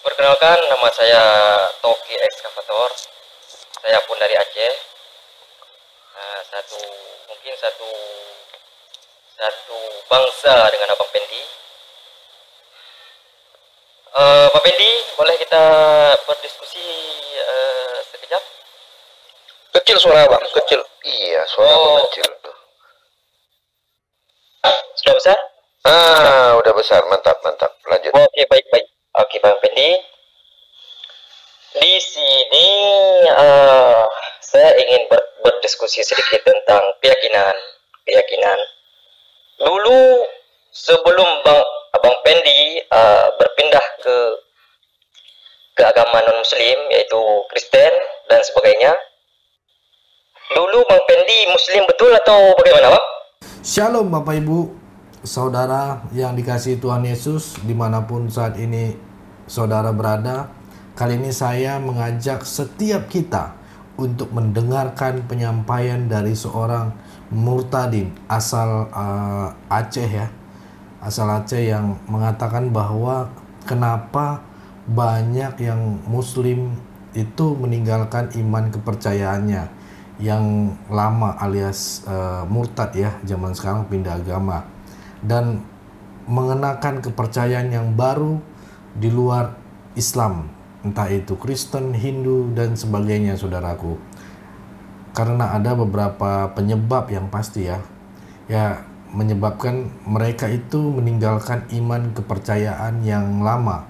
Perkenalkan, nama saya Toki Ekskavator. Saya pun dari Aceh. Mungkin satu bangsa dengan Abang Pendi. Pak Pendi, boleh kita berdiskusi sekejap? Kecil suara bang, kecil. Iya, suara abang kecil. Sudah besar? Udah besar, mantap, mantap. Lanjut. Oke, baik. Oke, Bang Pendi. Di sini saya ingin berdiskusi sedikit tentang keyakinan. Dulu sebelum Abang Pendi berpindah ke agama non Muslim, yaitu Kristen dan sebagainya. Dulu Bang Pendi Muslim betul atau bagaimana, Bang? Shalom Bapak Ibu, Saudara yang dikasihi Tuhan Yesus dimanapun saat ini Saudara berada. Kali ini saya mengajak setiap kita untuk mendengarkan penyampaian dari seorang murtadin asal Aceh ya. Asal Aceh yang mengatakan bahwa kenapa banyak yang Muslim itu meninggalkan iman kepercayaannya yang lama alias murtad ya, zaman sekarang pindah agama dan mengenakan kepercayaan yang baru di luar Islam, entah itu Kristen, Hindu dan sebagainya saudaraku. Karena ada beberapa penyebab yang pasti ya menyebabkan mereka itu meninggalkan iman kepercayaan yang lama.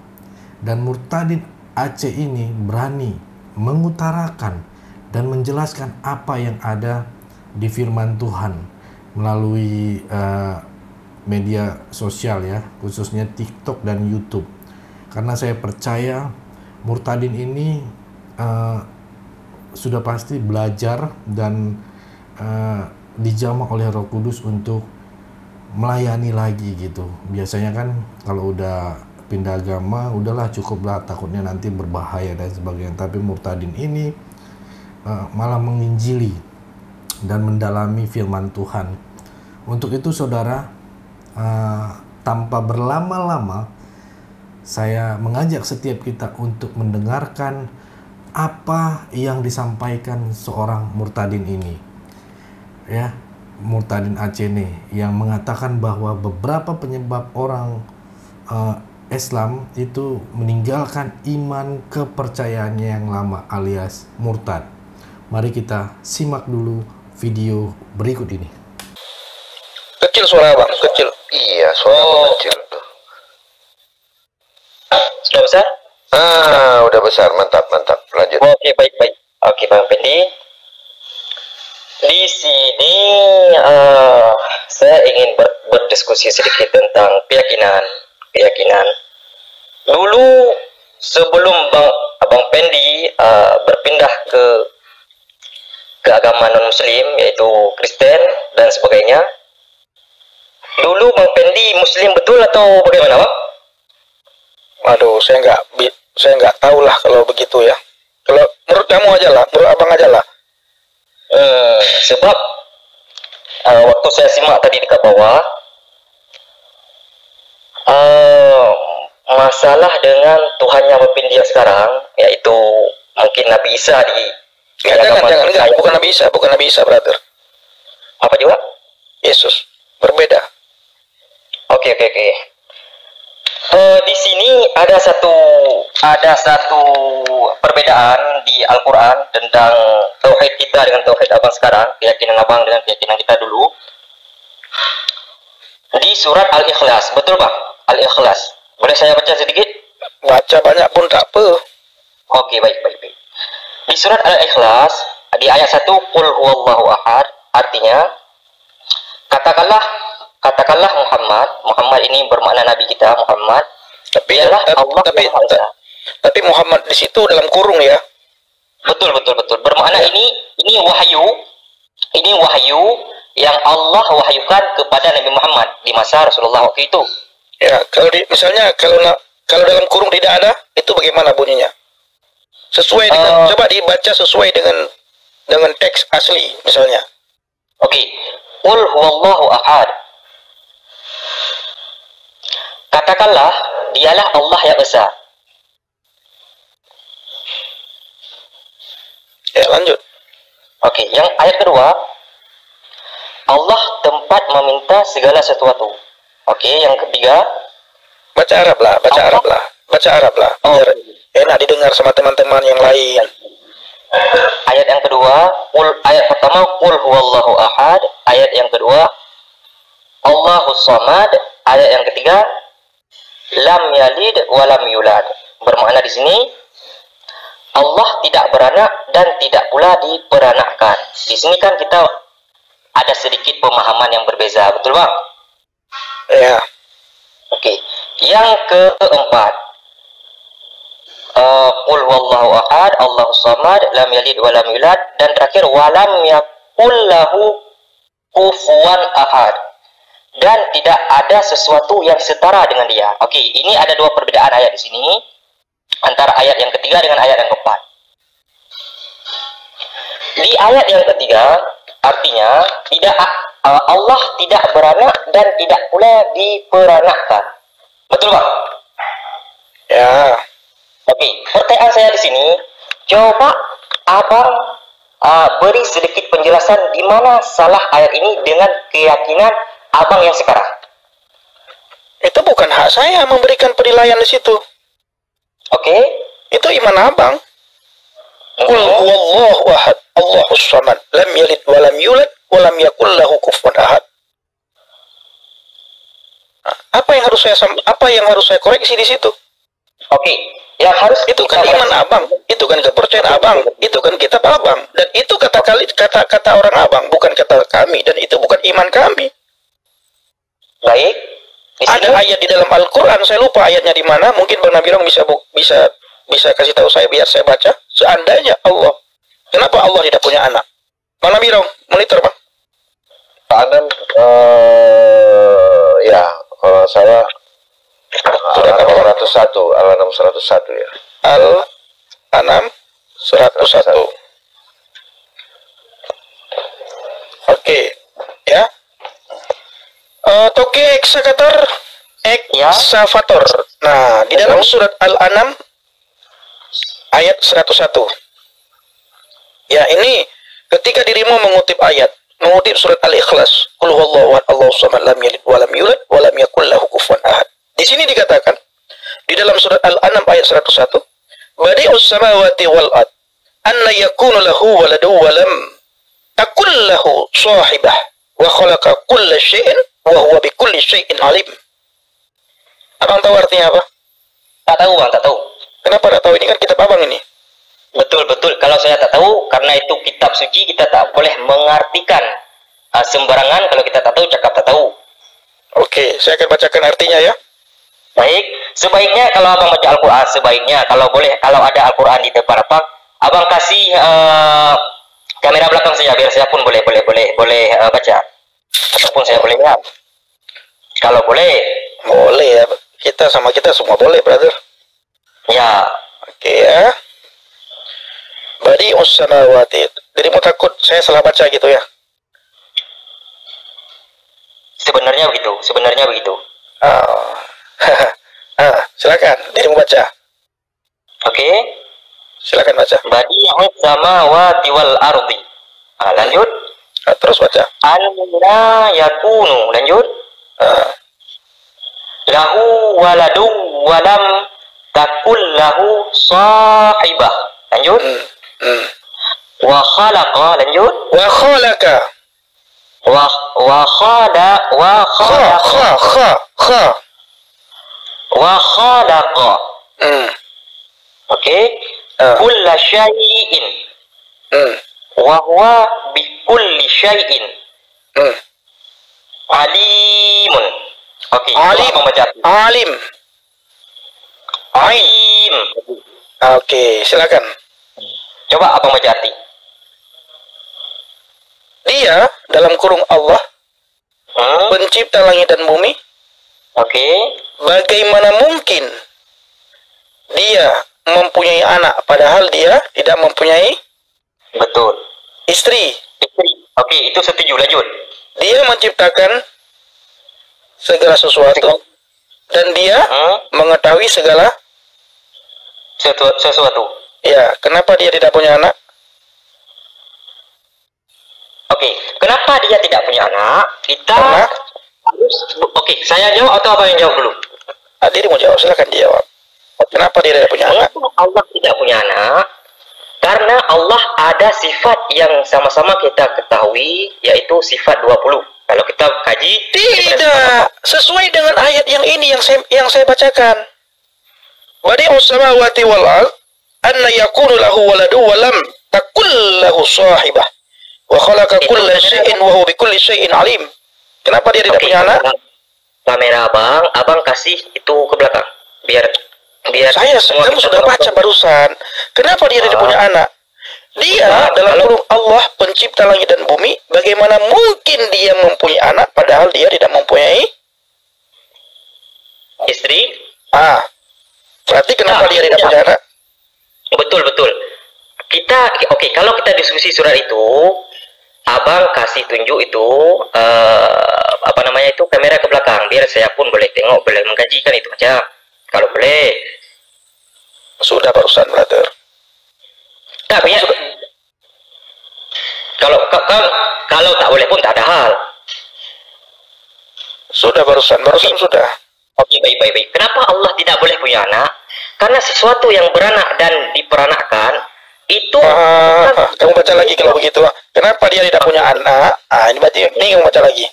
Dan murtadin Aceh ini berani mengutarakan dan menjelaskan apa yang ada di firman Tuhan melalui media sosial ya, khususnya TikTok dan YouTube. Karena saya percaya murtadin ini sudah pasti belajar dan dijamah oleh Roh Kudus untuk melayani lagi gitu. Biasanya kan kalau udah pindah agama, udahlah cukuplah, takutnya nanti berbahaya dan sebagainya. Tapi murtadin ini malah menginjili dan mendalami firman Tuhan. Untuk itu saudara, tanpa berlama-lama saya mengajak setiap kita untuk mendengarkan apa yang disampaikan seorang murtadin ini ya, murtadin Aceh ini yang mengatakan bahwa beberapa penyebab orang Islam itu meninggalkan iman kepercayaannya yang lama alias murtad. Mari kita simak dulu video berikut ini. Kecil suara bang, kecil. Iya, suara abang kecil. Sudah besar? Udah besar, mantap, mantap. Lanjut. Oke, baik. Oke, Bang Pendi. Di sini saya ingin berdiskusi sedikit tentang keyakinan. Dulu sebelum Abang Pendi berpindah ke agama non Muslim, yaitu Kristen dan sebagainya. Dulu Bang Pendi Muslim betul atau bagaimana, Bang? Aduh, saya nggak tahu lah kalau begitu ya. Kalau menurut kamu aja lah, menurut abang aja lah. Sebab waktu saya simak tadi dekat bawah, masalah dengan Tuhannya Bang Pendi yang sekarang, yaitu mungkin Nabi Isa di Jangan, bukan Nabi Isa, brother. Apa juga? Yesus, berbeda. Oke. Di sini ada satu perbedaan di Al-Quran tentang tauhid kita dengan tauhid abang sekarang, keyakinan abang dengan keyakinan kita dulu. Di surat Al-Ikhlas, betul Bang? Al-Ikhlas. Boleh saya baca sedikit? Baca banyak pun tak apa. Oke, baik. Di surat Al-Ikhlas, di ayat 1, Qul huwallahu ahad, artinya katakanlah Muhammad ini bermakna Nabi kita Muhammad. Tapi Muhammad di situ dalam kurung ya. Betul. Bermakna ya. Ini wahyu yang Allah wahyukan kepada Nabi Muhammad di masa Rasulullah waktu itu. Ya, misalnya kalau dalam kurung tidak ada, itu bagaimana bunyinya? Sesuai dengan coba dibaca sesuai dengan teks asli misalnya. Oke. Qul huwallahu ahad. Katakanlah, dialah Allah yang esa. lanjut. Oke, yang ayat kedua, Allah tempat meminta segala sesuatu. Oke, yang ketiga, Baca Arab lah, baca Allah. Arab lah, baca Arab lah. Oh. Biar enak didengar sama teman-teman yang lain. Ayat yang kedua, ayat pertama, Qul huwallahu ahad. Ayat yang kedua, Allahus samad. Ayat yang ketiga, lam yalid wa lam yulad. Bermakna di sini Allah tidak beranak dan tidak pula diperanakkan. Di sini kan kita ada sedikit pemahaman yang berbeza, betul bang? Ya. Oke. Yang keempat, Qul huwallahu ahad, Allahus samad, lam yalid wa lam yulad, dan terakhir walam yakul lahu kufuwan ahad. Dan tidak ada sesuatu yang setara dengan dia. Oke, ini ada dua perbedaan ayat di sini antara ayat yang ketiga dengan ayat yang keempat. Di ayat yang ketiga artinya tidak Allah tidak beranak dan tidak pula diperanakkan. Betul bang? Ya. Oke, pertanyaan saya di sini, coba abang beri sedikit penjelasan di mana salah ayat ini dengan keyakinan abang yang sekarang. Itu bukan hak saya memberikan penilaian di situ. Oke? Itu iman abang. Qul huwallahu ahad, Allahus samad, lam yalid wa lam yulad wa lam yakul lahu kufuwan ahad. Apa yang harus saya koreksi di situ? Oke, yang harus Itu kan iman abang, itu kan kepercayaan abang, itu kan kitab abang, dan itu kata orang abang, bukan kata kami, dan itu bukan iman kami. baik. Di Ada sini, ayat di dalam Al-Quran, saya lupa ayatnya di mana. Mungkin Bang Nabirong bisa kasih tahu saya biar saya baca. Seandainya Allah, kenapa Allah tidak punya anak? Bang Nabirong, monitor bang. Anan ya kalau salah Al-An'am 101, Al-An'am 101 ya. Al-An'am 101. Oke, ya. Toke eksakator eksavator. Nah, di dalam surat Al-An'am ayat 101. Ya, ini ketika dirimu mengutip surat Al-Ikhlas, Qul huwallahu ahad, Allahus samad, lam yalid wa lam yulad wa lam yakul lahu kufuwan ahad. Di sini dikatakan di dalam surat Al-An'am ayat 101, Badi'us samawati wal ard, anna yakunu lahu waladu wa lam takul lahu sahibah, wa khalaqa kulla syai'in wa huwa bikulli syai'in alim. Abang tahu artinya apa? tak tahu bang, tak tahu. Kenapa tak tahu? Ini kan kitab abang ini. Betul. Kalau saya tak tahu, karena itu kitab suci, kita tak boleh mengartikan sembarangan. Kalau kita tak tahu, cakap tak tahu. Oke, saya akan bacakan artinya ya. Baik, sebaiknya kalau abang baca Al-Quran, sebaiknya kalau boleh, kalau ada Al-Quran di depan abang kasih kamera belakang saya, biar saya pun boleh baca, ataupun saya boleh lihat. Kalau boleh. Boleh ya. Kita semua boleh, brother. Ya. Oke ya. Badi'us samawati. Dirimu takut saya salah baca gitu ya? Sebenarnya begitu. Silakan. Dirimu baca. Oke. Silakan baca. Badi'us samawati wal ardi. Lanjut. Terus baca. Anna yakunu. Lanjut. Lahu waladu walam takul lahu sahibah. Lanjut. Wa khalaqa. Lanjut. Wa khalaqa. Wa khalaqa. Oke. Kulla syai'in. Wa huwa bi kulli syai'in alimun. Oke. Alim. Oke, silakan. Coba abang baca arti. Dia dalam kurung Allah pencipta langit dan bumi. Oke. Bagaimana mungkin dia mempunyai anak padahal dia tidak mempunyai Betul. istri? Oke, itu setuju. Lanjut. Dia menciptakan segala sesuatu dan dia mengetahui segala sesuatu. ya. Kenapa dia tidak punya anak? Oke, kenapa dia tidak punya anak? Kita Karena harus. Oke, saya jawab atau apa yang jawab dulu? Diri mau jawab, silakan dijawab. Kenapa dia tidak punya anak? Mengapa Allah tidak punya anak? Karena Allah ada sifat yang sama-sama kita ketahui, yaitu sifat 20. Kalau kita kaji, Tidak sesuai dengan ayat yang ini yang saya bacakan. Badi'us samawati wal ard anna yakunu lahu waladu wa lam takul lahu sahibah wa khalaqa kulla syai'in wa huwa bikulli syai'in alim. Kenapa dia tidak punya anak? Kamera abang kasih itu ke belakang. Biar Kamu sudah baca barusan. Kenapa dia tidak punya anak? Dia dalam kurung Allah pencipta langit dan bumi. Bagaimana mungkin dia mempunyai anak padahal dia tidak mempunyai istri? Berarti kenapa dia tidak punya anak? Betul. Oke, kalau kita diskusi surat itu, abang kasih tunjuk itu kamera ke belakang biar saya pun boleh tengok, boleh mengkajikan itu macam. Kalau boleh. Sudah barusan, brother. Tapi ya, kalau tak boleh pun tak ada hal. Sudah barusan sudah. Oke, baik. Kenapa Allah tidak boleh punya anak? Karena sesuatu yang beranak dan diperanakkan itu. Kamu baca lagi kalau begitu. Kenapa dia tidak punya anak? Ini berarti ini kamu baca lagi.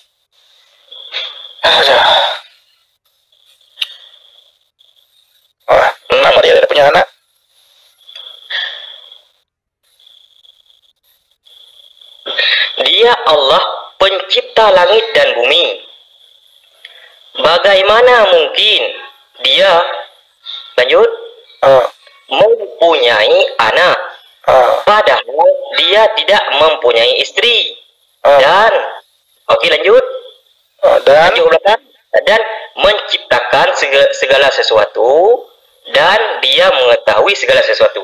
Kenapa dia tidak punya anak? Dia Allah pencipta langit dan bumi. Bagaimana mungkin dia mempunyai anak padahal dia tidak mempunyai istri dan dan menciptakan segala sesuatu dan dia mengetahui segala sesuatu.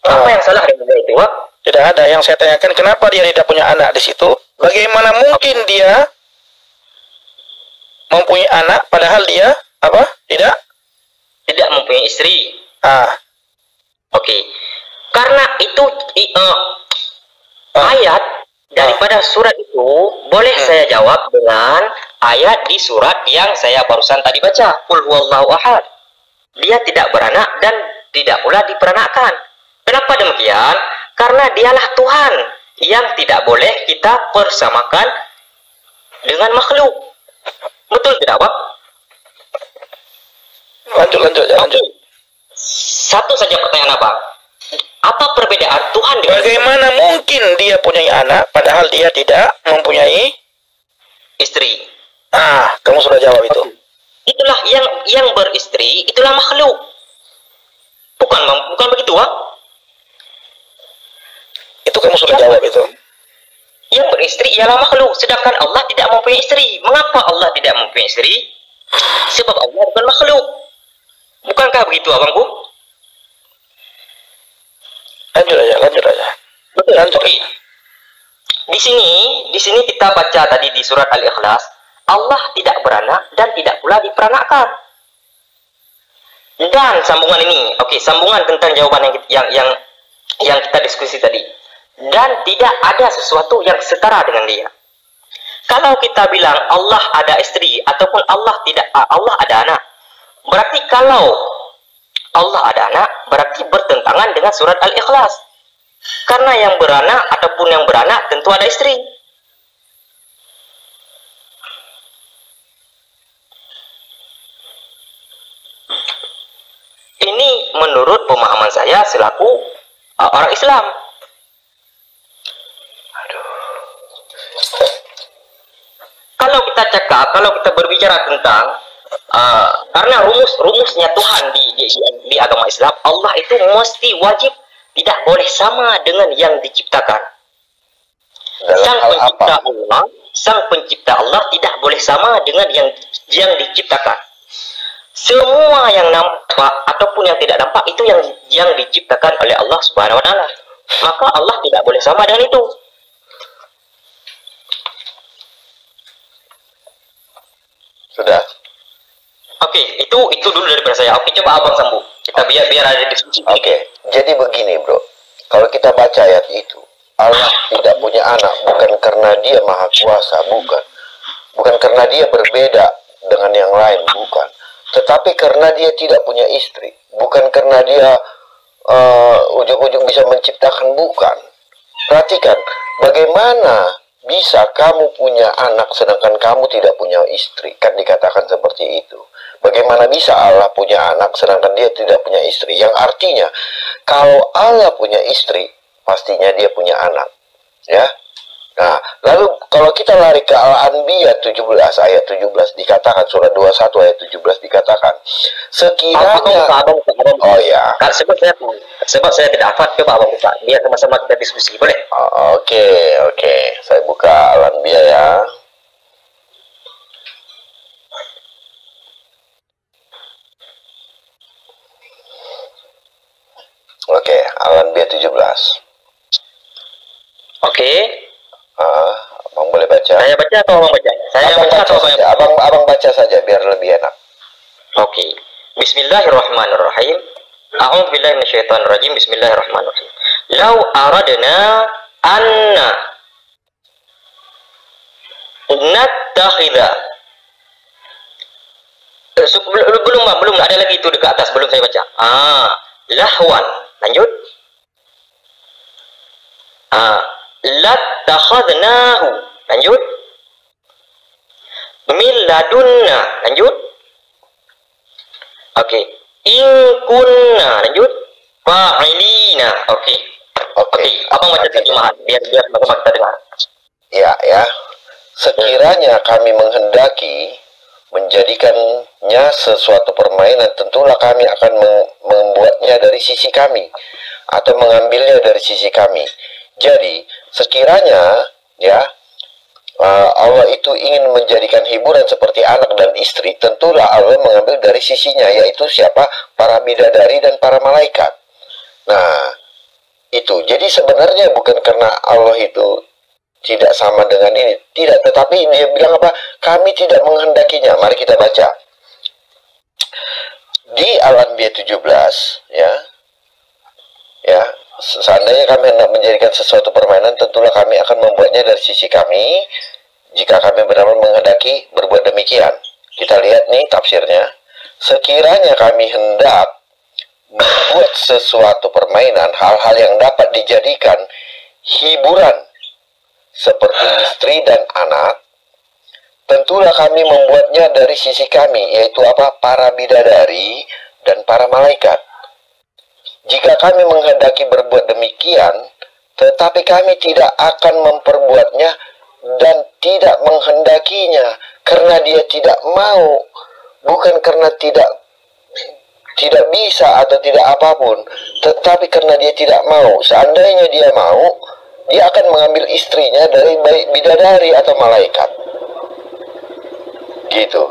Apa yang salah dengan itu? Tidak ada. Yang saya tanyakan, kenapa dia tidak punya anak di situ? Bagaimana mungkin dia mempunyai anak padahal dia tidak mempunyai istri? Karena itu ayat daripada surat itu boleh saya jawab dengan ayat di surat yang saya barusan tadi baca. Qul huwallahu ahad. Dia tidak beranak dan tidak pula diperanakkan. Kenapa demikian? Karena dialah Tuhan yang tidak boleh kita persamakan dengan makhluk. Betul tidak, Pak? Lanjut. Satu saja pertanyaan Abang. Apa perbedaan Tuhan dengan bagaimana mungkin dia punya anak padahal dia tidak mempunyai istri? Kamu sudah jawab itu. Itulah yang beristri, itulah makhluk. Bukan begitu, Pak? Itu kamu sudah jawab itu. Yang beristri ialah makhluk, sedangkan Allah tidak mempunyai istri. Mengapa Allah tidak mempunyai istri? Sebab Allah bukan makhluk. Bukankah begitu, abangku? Lanjut aja. Betul. Oke. Di sini kita baca tadi di surat Al-Ikhlas, Allah tidak beranak dan tidak pula diperanakkan. Dan sambungan ini, sambungan tentang jawaban yang kita diskusi tadi. Dan tidak ada sesuatu yang setara dengan dia. Kalau kita bilang Allah ada istri ataupun Allah ada anak, berarti kalau Allah ada anak berarti bertentangan dengan surat Al-Ikhlas. Karena yang beranak ataupun yang beranak tentu ada istri. Ini menurut pemahaman saya selaku orang Islam. Kalau kita berbicara tentang karena rumusnya Tuhan di agama Islam, Allah itu mesti wajib tidak boleh sama dengan yang diciptakan. Sang pencipta Allah tidak boleh sama dengan yang diciptakan. Semua yang nampak ataupun yang tidak nampak itu yang diciptakan oleh Allah Subhanahu wa taala. Maka Allah tidak boleh sama dengan itu. Sudah. Itu dulu daripada saya. Coba abang sambung. Kita biar ada diskusi. Jadi begini, bro. Kalau kita baca ayat itu, Allah tidak punya anak bukan karena dia maha kuasa, bukan. Bukan karena dia berbeda dengan yang lain, bukan. Tetapi karena dia tidak punya istri, bukan karena dia ujung-ujung bisa menciptakan, bukan. Perhatikan, bagaimana bisa kamu punya anak sedangkan kamu tidak punya istri? Kan dikatakan seperti itu. Bagaimana bisa Allah punya anak sedangkan dia tidak punya istri? Yang artinya, kalau Allah punya istri, pastinya dia punya anak. Ya. Nah, lalu kalau kita lari ke Al-Anbiya 17 ayat 17 dikatakan, surat 21 ayat 17 dikatakan, sekiranya oh ya. Sebab saya tidak hafal, coba abang buka. Biar sama-sama kita diskusi, boleh? Oke. Saya buka Al-Anbiya ya. Oke, Al-Anbiya 17. Oke. Abang boleh baca? Saya baca atau abang baca? Abang baca saja biar lebih enak. Oke. Bismillahirrahmanirrahim. A'udzu billahi minasyaitonir rajim. Bismillahirrahmanirrahim. Lau aradna anna nattakhidha. Belum ada lagi itu dekat atas, belum saya baca. Lahwan. Lanjut. Lattakhadnahu. Lanjut. Min ladunna. Lanjut. Oke. In kunna. Lanjut. Fa'ilina. Oke. Abang baca terjemahan biar sama-sama kita dengar. Ya. Sekiranya kami menghendaki menjadikannya sesuatu permainan, tentulah kami akan membuatnya dari sisi kami atau mengambilnya dari sisi kami. Jadi sekiranya ya Allah itu ingin menjadikan hiburan seperti anak dan istri, tentulah Allah mengambil dari sisinya, yaitu siapa? Para bidadari dan para malaikat. Nah, itu. Jadi sebenarnya bukan karena Allah itu tidak sama dengan ini, tidak, tetapi dia bilang apa? Kami tidak menghendakinya. Mari kita baca. Di Al-Anbiya 17 ya, seandainya kami hendak menjadikan sesuatu permainan, tentulah kami akan membuatnya dari sisi kami, jika kami benar-benar menghendaki berbuat demikian. Kita lihat nih tafsirnya. Sekiranya kami hendak membuat sesuatu permainan, hal-hal yang dapat dijadikan hiburan seperti istri dan anak, tentulah kami membuatnya dari sisi kami, yaitu apa? Para bidadari dan para malaikat. Jika kami menghendaki berbuat demikian, tetapi kami tidak akan memperbuatnya dan tidak menghendakinya, karena dia tidak mau, bukan karena tidak bisa atau tidak apapun, tetapi karena dia tidak mau. Seandainya dia mau, dia akan mengambil istrinya dari bidadari atau malaikat. Gitu.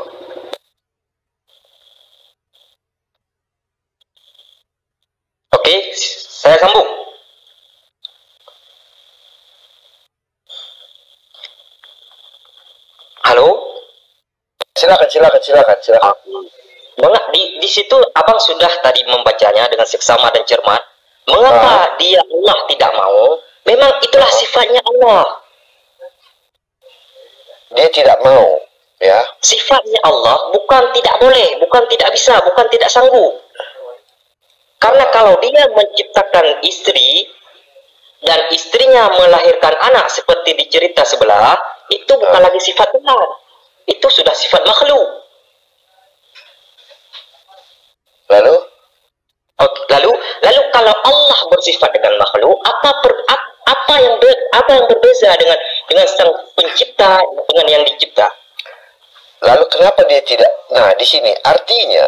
Oke, saya sambung. Halo? Silakan. Di situ abang sudah tadi membacanya dengan seksama dan cermat. Mengapa dia Allah tidak mau? Memang itulah sifatnya Allah. Dia tidak mau, ya. Sifatnya Allah bukan tidak boleh, bukan tidak bisa, bukan tidak sanggup. Karena kalau dia menciptakan istri dan istrinya melahirkan anak seperti di cerita sebelah, itu bukan lagi sifat Tuhan. Itu sudah sifat makhluk. Lalu kalau Allah bersifat dengan makhluk, apa yang berbeza dengan sang pencipta dengan yang dicipta? Lalu kenapa dia tidak? Nah, di sini artinya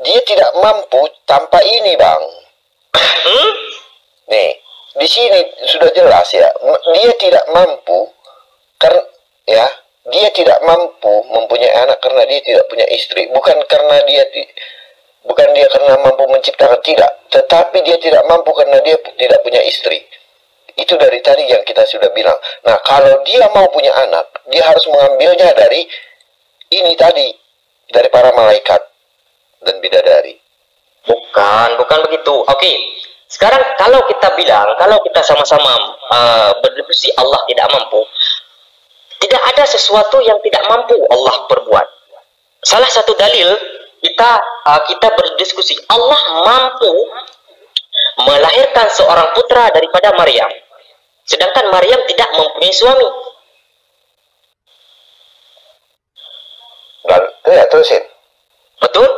dia tidak mampu tanpa ini, Bang. Nih, di sini sudah jelas ya. Dia tidak mampu karena dia tidak mampu mempunyai anak karena dia tidak punya istri. Bukan karena dia karena mampu menciptakan, tidak, tetapi dia tidak mampu karena dia tidak punya istri. Itu dari tadi yang kita sudah bilang. Nah, kalau dia mau punya anak, dia harus mengambilnya dari ini tadi, dari para malaikat dan bidadari. Bukan begitu. Oke. Sekarang kalau kita bilang, kalau kita sama-sama berdiskusi Allah tidak mampu, tidak ada sesuatu yang tidak mampu Allah perbuat. Salah satu dalil kita berdiskusi, Allah mampu melahirkan seorang putra daripada Maryam, sedangkan Maryam tidak mempunyai suami. Ya, terusin. Betul?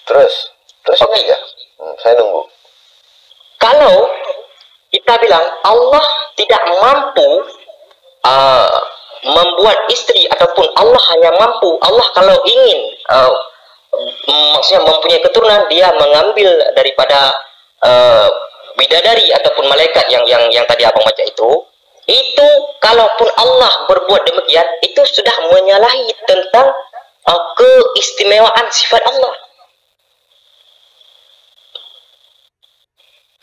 Terus Oke. ini ya. Saya nunggu. Kalau kita bilang Allah tidak mampu membuat istri, ataupun Allah hanya mampu, Allah kalau ingin maksudnya mempunyai keturunan, dia mengambil daripada bidadari ataupun malaikat yang tadi abang baca itu kalaupun Allah berbuat demikian, itu sudah menyalahi tentang keistimewaan sifat Allah.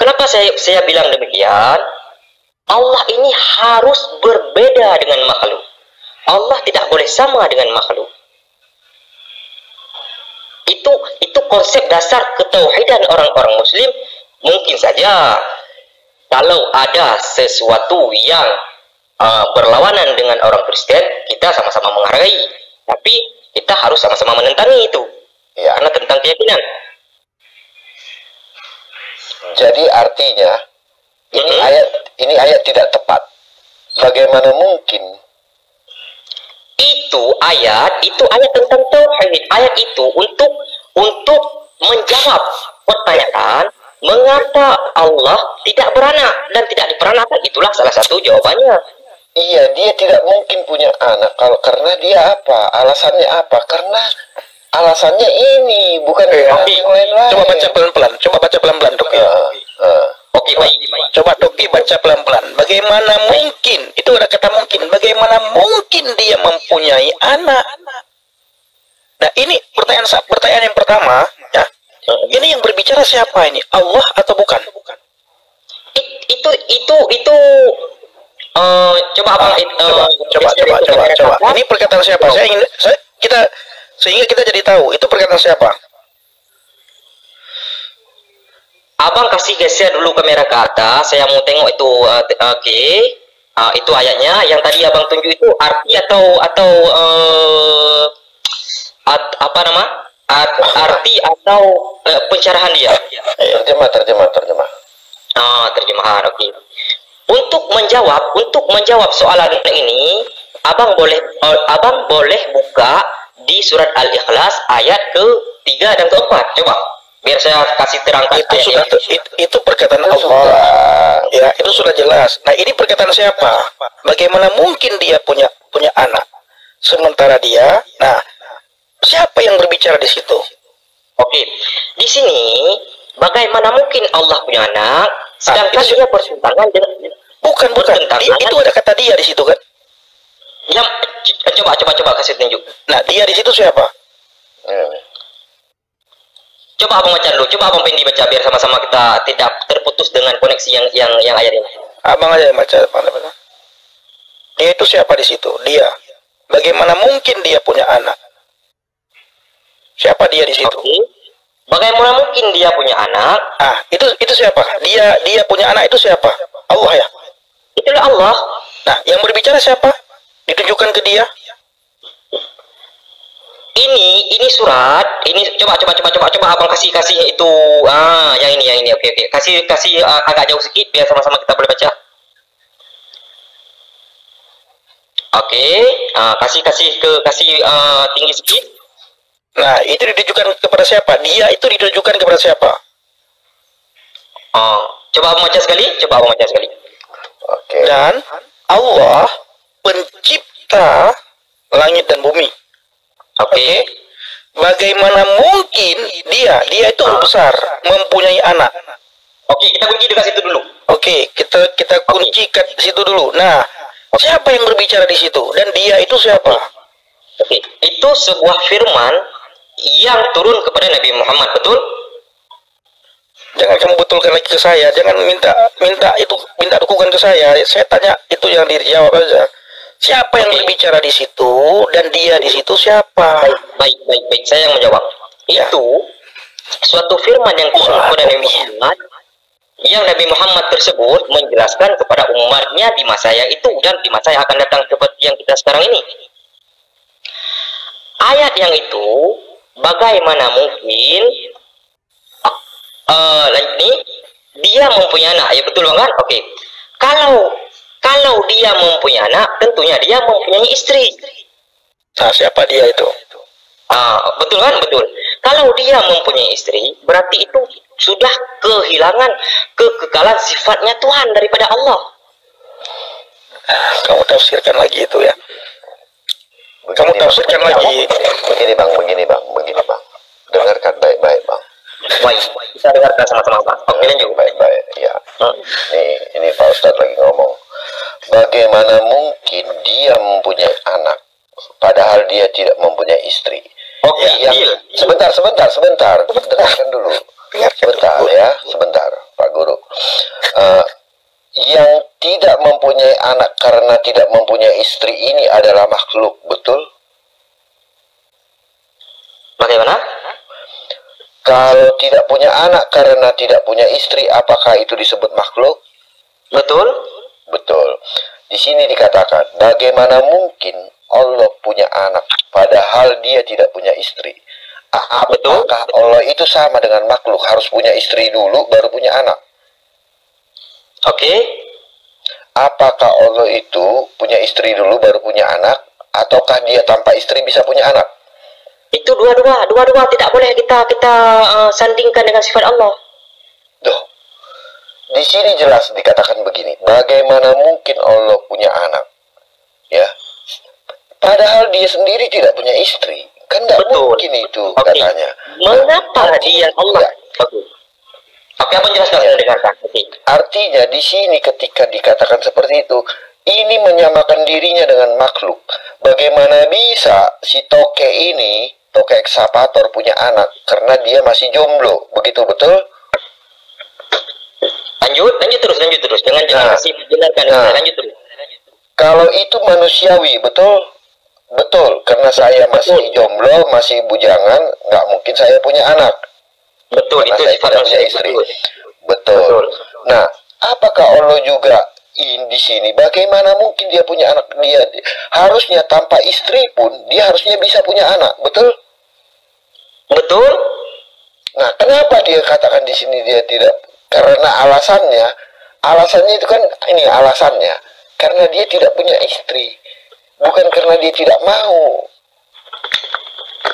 Kenapa saya bilang demikian? Allah ini harus berbeda dengan makhluk. Allah tidak boleh sama dengan makhluk. Itu konsep dasar ketauhidan orang-orang Muslim. Mungkin saja kalau ada sesuatu yang berlawanan dengan orang Kristen, kita sama-sama menghargai. Tapi kita harus sama-sama menentangi itu. Ya. Karena tentang keyakinan. Jadi artinya ini ayat tidak tepat. Bagaimana mungkin? Itu ayat tentang tauhid. Ayat itu untuk menjawab pertanyaan mengapa Allah tidak beranak dan tidak diperanakan. Itulah salah satu jawabannya. Iya, dia tidak mungkin punya anak karena dia apa? Alasannya apa? Karena alasannya ini, bukan yang lain-lain. Coba baca pelan-pelan. Doki. Oke, baik. Coba Doki baca pelan-pelan. Bagaimana mungkin? Itu ada kata mungkin. Bagaimana mungkin dia mempunyai anak? Nah, ini pertanyaan yang pertama, ya. Ini yang berbicara siapa ini? Allah atau bukan? Itu coba abang coba. Ini perkataan siapa? Sehingga kita jadi tahu itu perkataan siapa. Abang kasih geser dulu kamera ke atas. Saya mau tengok itu. Oke. Itu ayatnya. Yang tadi abang tunjuk itu arti atau apa nama? Arti atau pencerahan dia. Terjemah. Terjemahan. Oke. Untuk menjawab soalan ini, abang boleh buka di surat Al-Ikhlas ayat ke-3 dan ke-4. Coba biar saya kasih terangkan. Itu perkataan Allah. Ya, itu sudah jelas. Nah, ini perkataan siapa? Bagaimana mungkin dia punya anak? Sementara dia, nah, siapa yang berbicara di situ? Oke. Di sini bagaimana mungkin Allah punya anak sedangkan dia bertentangan dengan bukan. Itu ada kata dia di situ kan? Yang coba kasih tunjuk. Nah, dia di situ siapa? Coba abang baca dulu. Coba abang Pendi baca biar sama-sama kita tidak terputus dengan koneksi yang ayat ini. Abang aja yang baca. Dia itu siapa di situ? Dia. Bagaimana mungkin dia punya anak? Siapa dia di situ? Okay. Bagaimana mungkin dia punya anak? Itu siapa? Dia punya anak itu siapa? Allah ya. Itulah Allah. Nah, yang berbicara siapa? Ditunjukkan ke dia. Ini surat. Ini coba abang kasih itu. Yang ini. Oke. Kasih agak jauh sedikit biar sama-sama kita boleh baca. Oke. Kasih tinggi sedikit. Nah, itu ditujukan kepada siapa? Dia itu ditujukan kepada siapa? Coba abang baca sekali. Oke. Dan Allah pencipta langit dan bumi. Oke. Bagaimana mungkin dia itu besar mempunyai anak? Oke, kita kunci dekat situ dulu. Oke, kita kunci ke situ dulu. Nah, siapa yang berbicara di situ? Dan dia itu siapa? Oke, itu sebuah firman yang turun kepada Nabi Muhammad, betul? Jangan kamu betulkan lagi ke saya. Jangan minta dukungan ke saya. Saya tanya itu yang dijawab aja. Siapa yang berbicara di situ dan dia di situ siapa? Baik. Saya yang menjawab. Ya. Itu suatu firman yang turun kepada Nabi Muhammad yang Nabi Muhammad tersebut menjelaskan kepada umatnya di masa yang itu dan di masa yang akan datang seperti yang kita sekarang ini. Ayat yang itu bagaimana mungkin ini dia mempunyai anak? Ya betul kan? Oke. Kalau dia mempunyai anak, tentunya dia mempunyai istri. Nah, siapa dia itu? Betul kan? Betul. Kalau dia mempunyai istri, berarti itu sudah kehilangan kekekalan sifatnya Tuhan daripada Allah. Kamu tafsirkan lagi itu ya. Kamu tafsirkan lagi. Begini bang. Dengarkan baik-baik bang. Baik, kita dengarkan sama-sama Bang. Oke, lanjut. Baik-baik, ya. Ini Pak Ustadz lagi ngomong. Bagaimana mungkin dia mempunyai anak, padahal dia tidak mempunyai istri? Oke, sebentar. Dengarkan dulu. Sebentar, Pak Guru. Yang tidak mempunyai anak karena tidak mempunyai istri ini adalah makhluk, betul? Bagaimana? Kalau tidak punya anak karena tidak punya istri, apakah itu disebut makhluk? Betul. Betul. Di sini dikatakan, bagaimana mungkin Allah punya anak, padahal dia tidak punya istri? Betul. Apakah Allah itu sama dengan makhluk, harus punya istri dulu, baru punya anak? Oke. Apakah Allah itu punya istri dulu, baru punya anak? Ataukah dia tanpa istri bisa punya anak? Itu dua-dua tidak boleh kita sandingkan dengan sifat Allah. Di sini jelas dikatakan begini, bagaimana mungkin Allah punya anak? Ya. Padahal dia sendiri tidak punya istri. Kan tidak mungkin itu katanya. Mengapa dia Allah? Oke, apa jelaskan dengarkan. Artinya di sini ketika dikatakan seperti itu, ini menyamakan dirinya dengan makhluk. Bagaimana bisa si toke ini, toke ekskavator punya anak karena dia masih jomblo, begitu betul? Lanjut terus. Jangan kasih dengarkan. Lanjut terus. Kalau itu manusiawi, betul? Betul, karena saya masih jomblo, masih bujangan, nggak mungkin saya punya anak. Betul, karena itu saya sifat tidak punya istri. Betul. Nah, apakah Allah juga di sini? Bagaimana mungkin dia punya anak? Dia harusnya tanpa istri pun dia harusnya bisa punya anak, betul? Betul. Nah, kenapa dia katakan di sini dia tidak? Karena alasannya itu kan ini alasannya. Karena dia tidak punya istri, bukan karena dia tidak mau.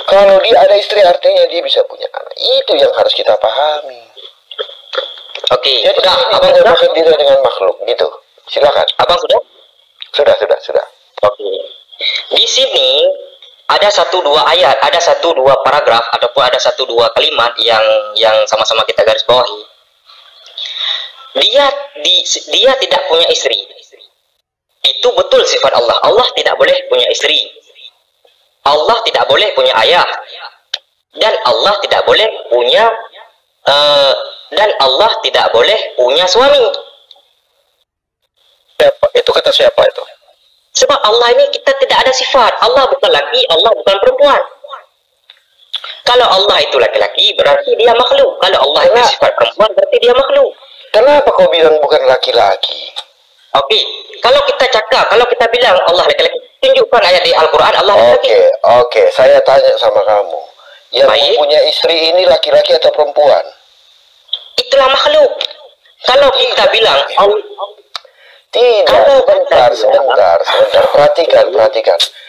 Kalau dia ada istri artinya dia bisa punya anak. Itu yang harus kita pahami. Oke. Jadi abang menyamakan diri dengan makhluk gitu. Silakan. Abang sudah? Sudah. Oke. Di sini ada 1-2 ayat, ada 1-2 paragraf ataupun ada 1-2 kalimat yang sama-sama kita garis bawahi. Dia tidak punya istri. Itu betul sifat Allah. Allah tidak boleh punya istri. Allah tidak boleh punya ayah. Dan Allah tidak boleh punya suami. Itu kata siapa itu? Sebab Allah ini kita tidak ada sifat. Allah bukan laki, Allah bukan perempuan. Kalau Allah itu laki-laki, berarti dia makhluk. Kalau Allah itu sifat perempuan, berarti dia makhluk. Kenapa kau bilang bukan laki-laki? Oke, kalau kita bilang Allah laki-laki, tunjukkan ayat di Al-Quran Allah laki-laki. Oke, saya tanya sama kamu. Yang mempunyai istri ini laki-laki atau perempuan? Itulah makhluk. Kalau kita bilang tidak, sebentar. Perhatikan.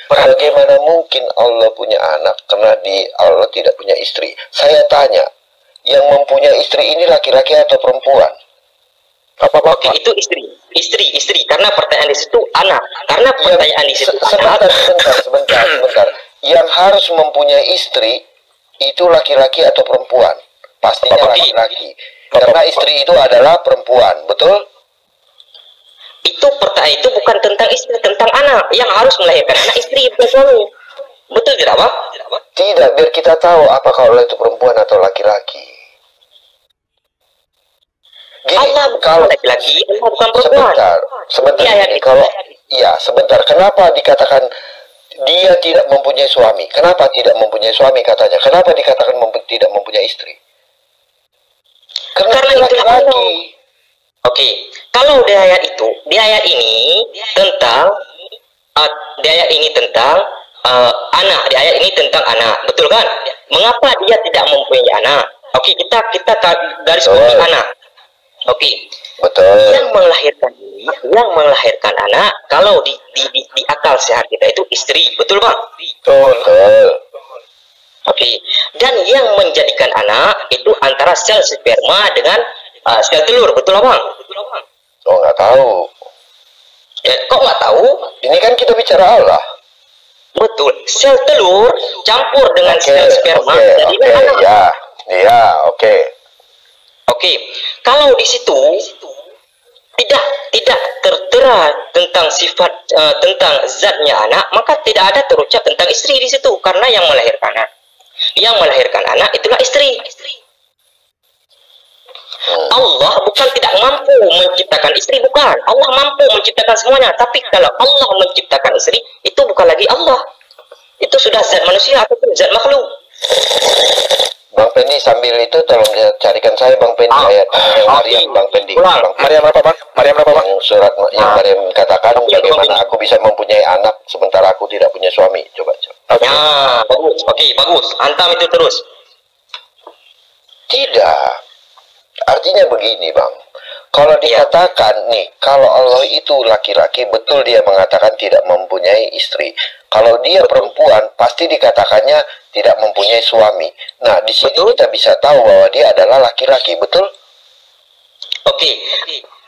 Bagaimana mungkin Allah punya anak karena Allah tidak punya istri? Saya tanya, yang mempunyai istri ini laki-laki atau perempuan? Oke, itu istri. Karena pertanyaan di situ anak. Karena pertanyaan di situ anak. Sebentar. Yang harus mempunyai istri itu laki-laki atau perempuan? Pastinya laki-laki. Karena istri itu adalah perempuan, betul? Itu pertanyaan itu bukan tentang istri, tentang anak yang harus melahirkan anak istri bukan suami. Betul tidak, Pak? Tidak, biar kita tahu apakah Allah itu perempuan atau laki-laki. Allah bukan laki-laki, Allah bukan perempuan. Sebentar. Kenapa dikatakan dia tidak mempunyai suami? Kenapa tidak mempunyai suami katanya? Kenapa dikatakan tidak mempunyai istri? Karena dia laki-laki. Oke, kalau di ayat itu, di ayat ini tentang di ayat ini tentang anak, di ayat ini tentang anak, betul kan? Mengapa dia tidak mempunyai anak? Oke, kita garis bawahi anak. Oke, Betul. yang melahirkan anak, kalau di akal sehat kita itu istri, betul bang? Betul. Oke, dan yang menjadikan anak itu antara sel sperma dengan sel telur, betul bang? Oh, nggak tahu. Ya, kok nggak tahu? Ini kan kita bicara Allah. Betul, sel telur campur dengan sel sperma, jadi anak. Ya, oke. Oke, kalau di situ tidak tertera tentang sifat tentang zatnya anak, maka tidak ada terucap tentang istri di situ, karena yang melahirkan anak itulah istri. Allah bukan tidak mampu menciptakan istri, bukan. Allah mampu menciptakan semuanya, tapi kalau Allah menciptakan istri, itu bukan lagi Allah. Itu sudah zat manusia atau zat makhluk. Bang Pendi sambil itu tolong carikan saya Bang Pendi ayat yang Maryam, Bang Pendi. Maryam apa bang? Maryam apa bang? Yang surat yang Maryam katakan bagaimana aku bisa mempunyai anak sementara aku tidak punya suami. Coba. Ya, bagus. Oke, bagus. Hantam itu terus. Tidak. Artinya begini Bang. Kalau dikatakan nih, kalau Allah itu laki-laki, betul dia mengatakan tidak mempunyai istri. Kalau dia perempuan, pasti dikatakannya tidak mempunyai suami. Nah, di sini kita bisa tahu bahwa dia adalah laki-laki, betul? Oke.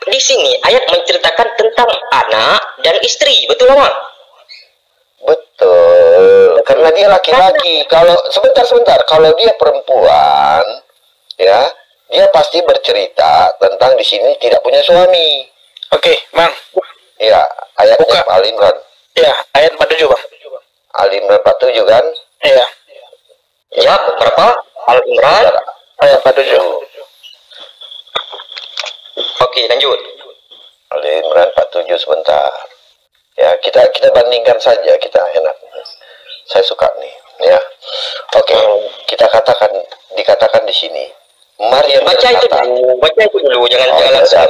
Di sini ayat menceritakan tentang anak dan istri, betul Bang? Betul. Karena dia laki-laki. Kalau sebentar, kalau dia perempuan, ya, dia pasti bercerita tentang di sini tidak punya suami. Oke, Bang. Ya, ayatnya Buka. Al Imran. Ya, ayat 47, Bang. Al Imran 47 kan? Iya. Ya, berapa? Al Imran Ayat 47. Oke, lanjut. Al Imran 47 sebentar. Ya, kita bandingkan saja, kita enak. Saya suka nih, ya. Oke, kita dikatakan di sini. Maryam Baca itu dulu, jangan langsung.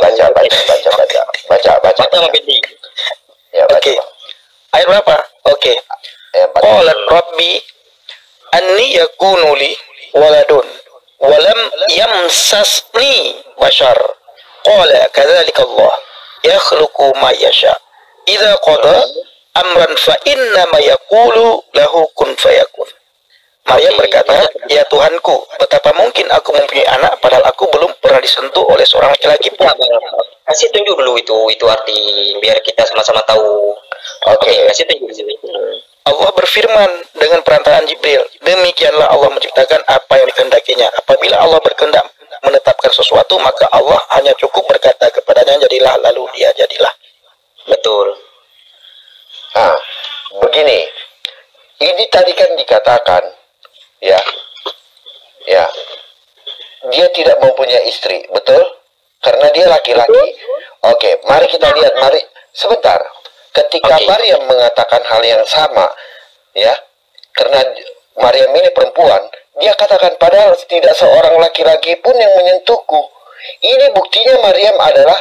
Baca. Sama Bendi. Ya, baca. Oke. Ayat berapa? Oke. Qalat rabbi anni yakunu li waladun wa lam yamsasni bashar. Qala kadzalika Allah yakhluqu ma yasha. Idza qada amran fa inna ma yaqulu lahu kun fayakun. Maryam berkata, ya Tuhanku, betapa mungkin aku mempunyai anak padahal aku belum pernah disentuh oleh seorang laki-laki pun. Kasih tunjuk dulu itu arti biar kita sama-sama tahu. Oke, kasih tunjuk di sini. Allah berfirman dengan perantaraan Jibril, demikianlah Allah menciptakan apa yang dikehendakinya. Apabila Allah berkehendak menetapkan sesuatu, maka Allah hanya cukup berkata kepadanya, jadilah, lalu dia jadilah. Betul. Nah, begini. Ini tadi kan dikatakan, ya, dia tidak mempunyai istri, betul? Karena dia laki-laki. Oke, mari kita lihat, sebentar. Ketika Maryam mengatakan hal yang sama, ya, karena Maryam ini perempuan, dia katakan padahal tidak seorang laki-laki pun yang menyentuhku. Ini buktinya Maryam adalah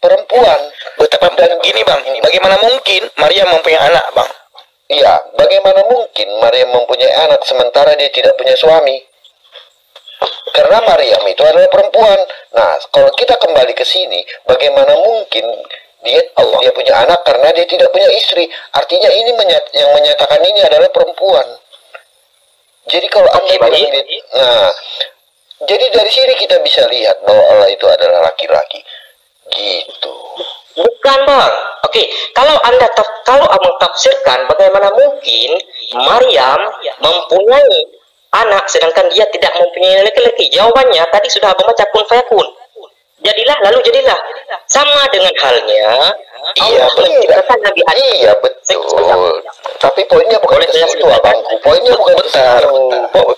perempuan. Betapa dan gini Bang, bagaimana mungkin Maryam mempunyai anak Bang? Iya, bagaimana mungkin Maryam mempunyai anak sementara dia tidak punya suami? Karena Maryam itu adalah perempuan. Nah, kalau kita kembali ke sini, bagaimana mungkin dia punya anak karena dia tidak punya istri? Artinya ini yang menyatakan ini adalah perempuan. Jadi kalau Anda bilang, nah, jadi dari sini kita bisa lihat bahwa Allah itu adalah laki-laki. Gitu. Bukan Bang. Oke, kalau mentafsirkan bagaimana mungkin Maryam mempunyai anak sedangkan dia tidak mempunyai laki-laki. Jawabannya tadi sudah membaca kun fayakun. Jadilah lalu jadilah. Sama dengan halnya Iya, menciptakan Nabi Adam. Iya, betul. Tapi poinnya bukan ke situ, abangku. Poinnya bukan bentar.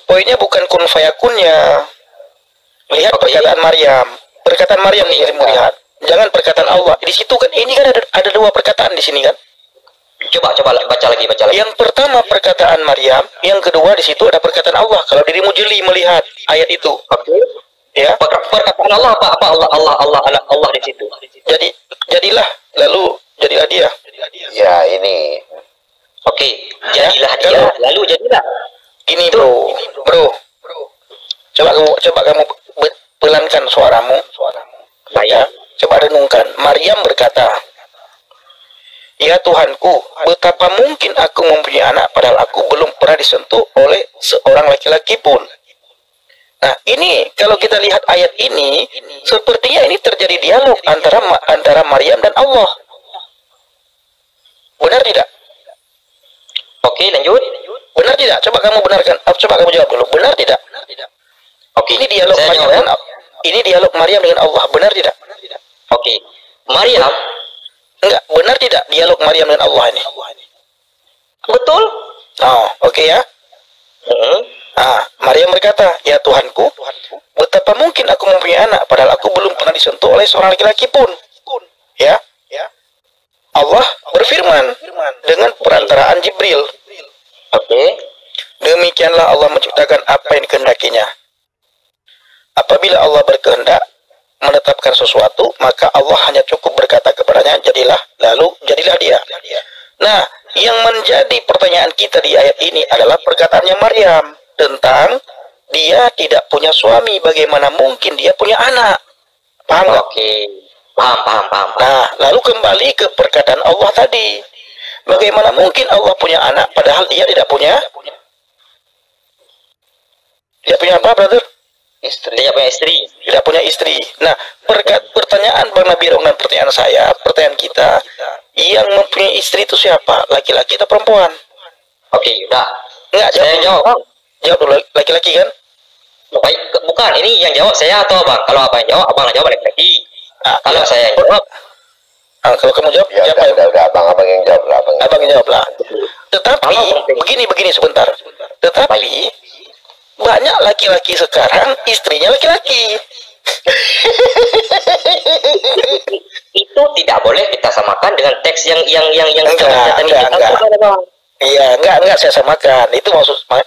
Poinnya bukan kun fayakunnya. Lihat perkataan Maryam. Perkataan Maryam nih, lihat. Jangan perkataan Allah. Di situ kan ini kan ada dua perkataan di sini kan. Coba baca lagi. Yang pertama perkataan Maryam, yang kedua di situ ada perkataan Allah. Kalau dirimu jeli melihat ayat itu. Oke. Ya. Perkataan Allah apa Allah di situ. jadilah, lalu jadilah dia. Ya, ini Oke, jadilah dia, kalau- lalu jadilah. Gini bro, coba kamu pelankan suaramu. Ya, coba renungkan. Maryam berkata, "Ya Tuhanku, betapa mungkin aku mempunyai anak padahal aku belum pernah disentuh oleh seorang laki-laki pun." Nah, ini kalau kita lihat ayat ini, sepertinya ini terjadi dialog antara Maryam dan Allah. Benar tidak? Oke, lanjut. Benar tidak? Coba kamu benarkan. Coba kamu jawab dulu. Benar tidak? Oke, Ini dialog saya Maryam jawab. dengan ini dialog Maryam dengan Allah. Benar tidak? Oke, Maryam, Enggak, benar tidak dialog Maryam dengan Allah ini? betul. Oh, oke ya. Mm-mm. Maryam berkata, "Ya Tuhanku, betapa mungkin aku mempunyai anak padahal aku belum pernah disentuh oleh seorang laki-laki pun." Ya. Allah berfirman dengan perantaraan Jibril. Oke, Demikianlah Allah menciptakan apa yang dikehendakinya. Apabila Allah berkehendak menetapkan sesuatu, maka Allah hanya cukup berkata kepadanya, "Jadilah," lalu jadilah dia. Nah, yang menjadi pertanyaan kita di ayat ini adalah perkataannya Maryam tentang dia tidak punya suami, bagaimana mungkin dia punya anak? Paham nggak? oke, paham. Nah, lalu kembali ke perkataan Allah tadi. Bagaimana mungkin Allah punya anak padahal dia tidak punya? Dia punya apa, brother? istri. Dia punya istri. Tidak punya istri. Nah, pertanyaan Bang Nabi Rong dan pertanyaan kita, yang mempunyai istri itu siapa? Laki-laki atau perempuan? Oke, udah. Enggak, Saya jawab, Bang. Jawab dulu, laki-laki kan? Baik, bukan. Ini yang jawab saya atau abang? Kalau abang yang jawab, abang yang jawab laki-laki. Kalau saya yang jawab, Kalau kamu jawab, Ya, siapa? udah, abang yang jawab lah, abang. Abang yang jawab lah. Tetapi, Abang penting. begini sebentar. Tetapi, banyak laki-laki sekarang istrinya laki-laki. itu tidak boleh kita samakan dengan teks yang Enggak. Iya, enggak saya samakan.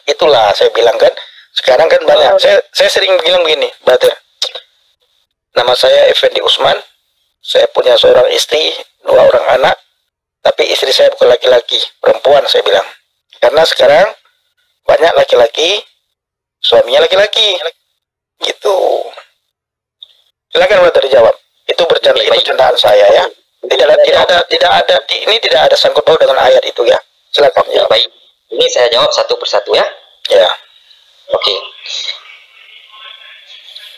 Itulah saya bilang kan. Sekarang kan banyak. Saya sering bilang begini, brother. Nama saya Effendi Usman. Saya punya seorang istri, 2 orang anak. Tapi istri saya bukan laki-laki, perempuan saya bilang. Karena sekarang banyak laki-laki, suaminya laki-laki. Gitu. Silakan brother jawab. Itu bercandaan saya ya. Tidak ada ini tidak ada sangkut paut dengan ayat itu ya. Silakan Ya, jawab. baik. Ini saya jawab satu persatu ya. Ya. Oke.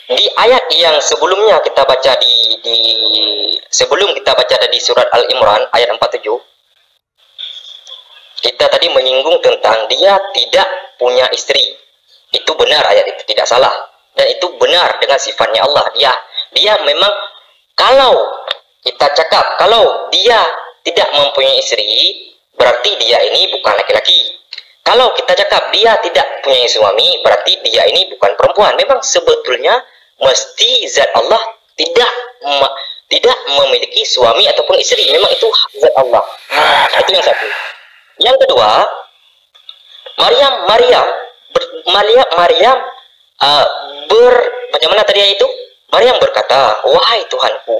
Di ayat yang sebelumnya kita baca sebelum kita baca di surat Al-Imran ayat 47, kita tadi menyinggung tentang dia tidak punya istri. Itu benar, ayat itu tidak salah, dan itu benar dengan sifatnya Allah. Dia memang, kalau kita cakap kalau dia tidak mempunyai istri, berarti dia ini bukan laki-laki. Kalau kita cakap dia tidak punya suami, berarti dia ini bukan perempuan. Memang sebetulnya mesti zat Allah tidak memiliki suami ataupun istri. Memang itu zat Allah. Itu yang satu. Yang kedua, Maryam bagaimana tadi itu? Maryam berkata, "Wahai Tuhanku,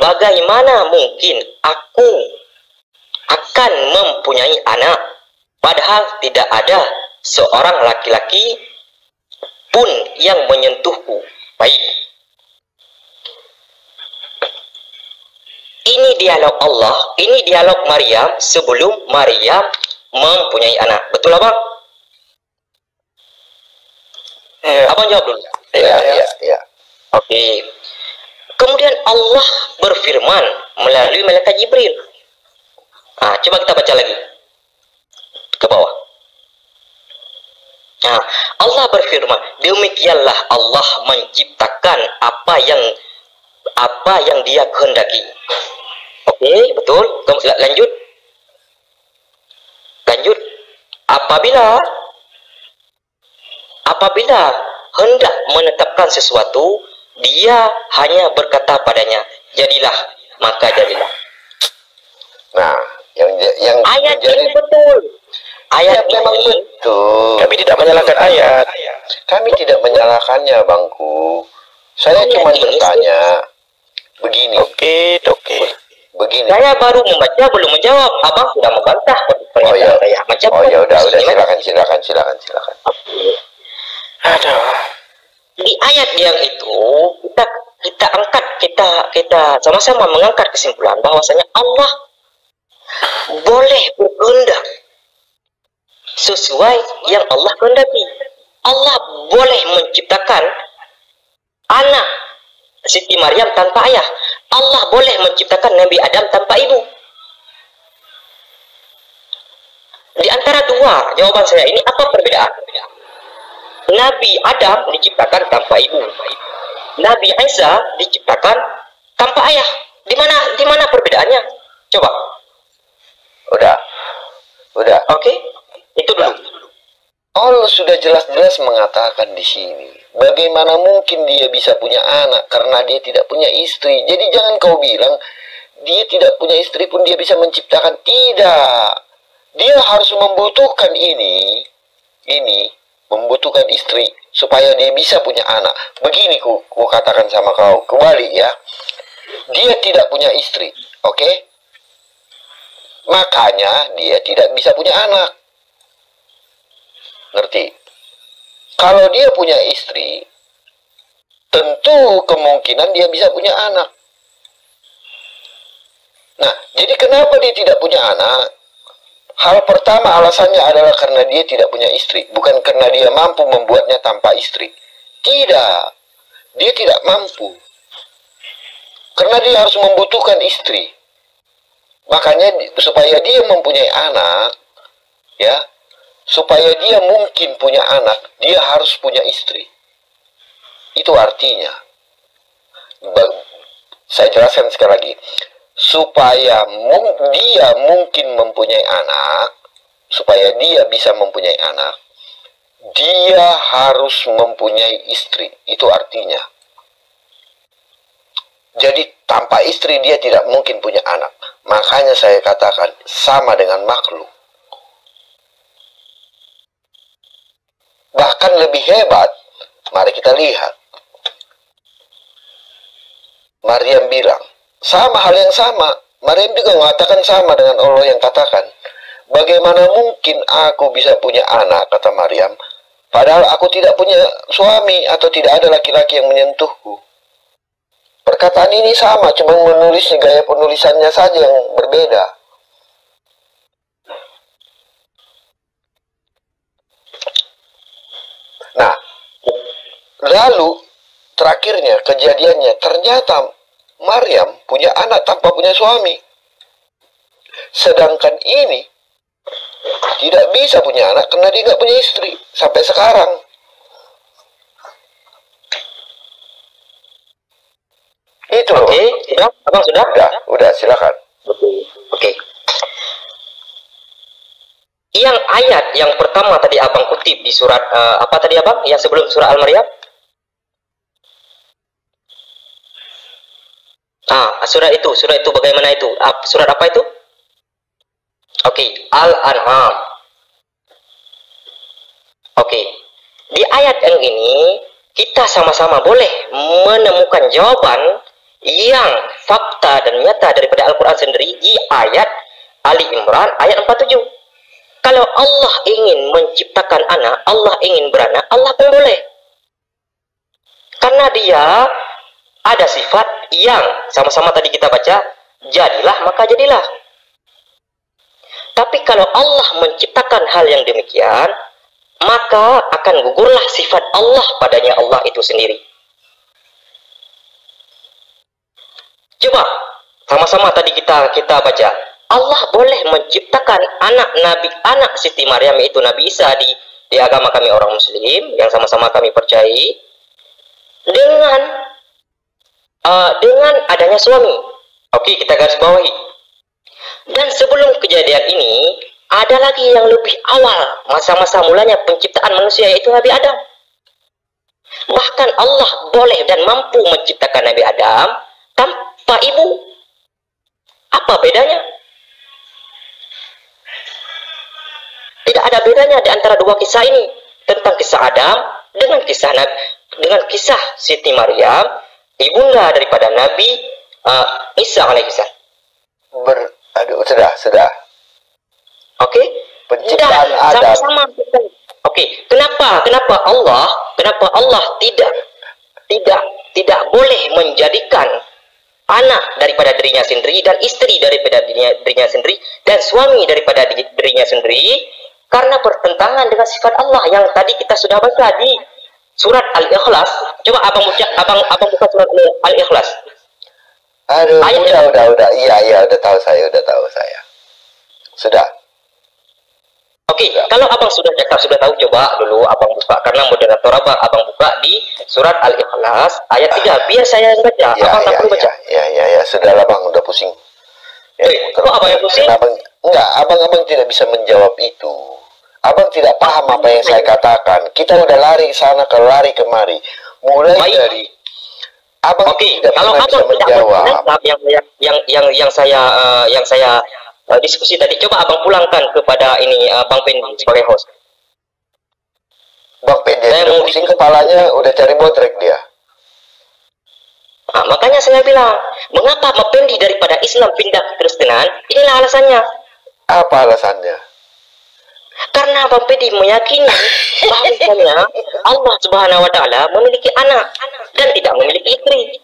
bagaimana mungkin aku akan mempunyai anak padahal tidak ada seorang laki-laki pun yang menyentuhku." Baik. Ini dialog Allah, ini dialog Maryam sebelum Maryam mempunyai anak. Betul, Abang? Ya. Abang jawab dulu. Ya. Oke. Kemudian Allah berfirman melalui malaikat Jibril. Coba kita baca lagi ke bawah. Allah berfirman, demikianlah Allah menciptakan apa yang Dia kehendaki. Oke, betul. Lanjut. Apabila hendak menetapkan sesuatu, Dia hanya berkata padanya, "Jadilah," maka jadilah. Nah, yang Ayat menjadi ini betul. Ayat memang ini betul. Kami tidak menyalahkan ayat. Kami tidak menyalahkannya, Bangku. Saya cuma bertanya, Begini. Oke. Begini. Saya baru membaca, belum menjawab. Abang sudah membantah pernyataan saya. Macam Oh ya udah gimana? silakan. Aduh. Di ayat yang itu kita angkat, kita sama-sama mengangkat kesimpulan bahwasanya Allah boleh berkehendak sesuai yang Allah kehendaki. Allah boleh menciptakan anak Siti Maryam tanpa ayah. Allah boleh menciptakan Nabi Adam tanpa ibu. Di antara dua jawaban saya ini, apa perbedaan? Nabi Adam diciptakan tanpa ibu. Nabi Isa diciptakan tanpa ayah. Di mana perbedaannya? Coba. Udah. Oke? Itu dulu. Allah sudah jelas-jelas mengatakan di sini, bagaimana mungkin dia bisa punya anak karena dia tidak punya istri. Jadi jangan kau bilang dia tidak punya istri pun dia bisa menciptakan. Tidak. Dia harus membutuhkan ini membutuhkan istri supaya dia bisa punya anak. Begini ku katakan sama kau, kembali ya. Dia tidak punya istri, oke? Makanya dia tidak bisa punya anak. Ngerti? Kalau dia punya istri, tentu kemungkinan dia bisa punya anak. Nah, jadi kenapa dia tidak punya anak? Hal pertama alasannya adalah karena dia tidak punya istri, bukan karena dia mampu membuatnya tanpa istri. Tidak, dia tidak mampu. Karena dia harus membutuhkan istri. Makanya supaya dia mempunyai anak, ya, supaya dia mungkin punya anak, dia harus punya istri. Itu artinya. Saya jelaskan sekali lagi. Supaya dia mungkin mempunyai anak, supaya dia bisa mempunyai anak, dia harus mempunyai istri. Itu artinya. Jadi tanpa istri dia tidak mungkin punya anak. Makanya saya katakan sama dengan makhluk. Bahkan lebih hebat. Mari kita lihat. Maryam bilang, sama hal yang sama. Maryam juga mengatakan sama dengan Allah yang katakan, bagaimana mungkin aku bisa punya anak, kata Maryam, padahal aku tidak punya suami atau tidak ada laki-laki yang menyentuhku. Perkataan ini sama, cuma menulisnya, gaya penulisannya saja yang berbeda. Nah, lalu terakhirnya kejadiannya ternyata Maryam punya anak tanpa punya suami. Sedangkan ini tidak bisa punya anak karena dia nggak punya istri sampai sekarang. Itu loh. Oke, sudah? Abang sudah? Udah, silakan. Oke. Yang ayat yang pertama tadi abang kutip di surat apa tadi abang? Yang sebelum surah Al-Maryam? Surat itu bagaimana itu? Surat apa itu? Oke, Al-An'am. Oke. Di ayat yang ini kita sama-sama boleh menemukan jawaban yang fakta dan nyata daripada Al-Quran sendiri di ayat Ali Imran ayat 47. Kalau Allah ingin menciptakan anak, Allah ingin beranak, Allah pun boleh. Karena dia ada sifat yang sama-sama tadi kita baca, jadilah maka jadilah. Tapi kalau Allah menciptakan hal yang demikian, maka akan gugurlah sifat Allah padanya Allah itu sendiri. Coba sama-sama tadi kita baca, Allah boleh menciptakan anak Siti Maryam yaitu Nabi Isa di agama kami orang Muslim yang sama-sama kami percayai dengan adanya suami. Oke, kita garis bawahi. Dan sebelum kejadian ini ada lagi yang lebih awal masa-masa mulanya penciptaan manusia yaitu Nabi Adam. Bahkan Allah boleh dan mampu menciptakan Nabi Adam tanpa ibu. Apa bedanya? Tidak ada bedanya di antara dua kisah ini, tentang kisah Adam dengan kisah Siti Maryam, ibunda daripada Nabi Isa alaihissalam. Aduh, sudah. Oke? Penciptaan Sudah, Adam. sama-sama. Oke, kenapa Allah tidak boleh menjadikan anak daripada dirinya sendiri dan istri daripada dirinya sendiri dan suami daripada dirinya sendiri, karena bertentangan dengan sifat Allah yang tadi kita sudah baca di surat Al-Ikhlas. Coba abang buka surat Al-Ikhlas. Aduh, udah. Iya, udah tahu saya. Sudah. Oke, kalau abang sudah tahu, coba dulu abang buka, karena moderator abang buka di surat Al-Ikhlas ayat 3. Biar saya yang baca, abang tak perlu baca. Ya, sudahlah bang, udah pusing. Ya, kok abang yang pusing? Abang tidak bisa menjawab itu. Abang tidak paham apa yang saya katakan. Kita udah lari sana lari kemari. Mulai dari abang tidak kalau pernah abang bisa tidak menjawab. yang saya diskusi tadi, coba abang pulangkan kepada ini Bang Pendi sebagai host. Bang Pendi udah pusing kepalanya, udah cari bodrek dia. Nah, makanya saya bilang, mengapa Bang Pendi daripada Islam pindah ke Kristenan? Inilah alasannya. Apa alasannya? Karena Bang Pendi meyakini bahwasanya Allah Subhanahu wa taala memiliki anak dan tidak memiliki istri.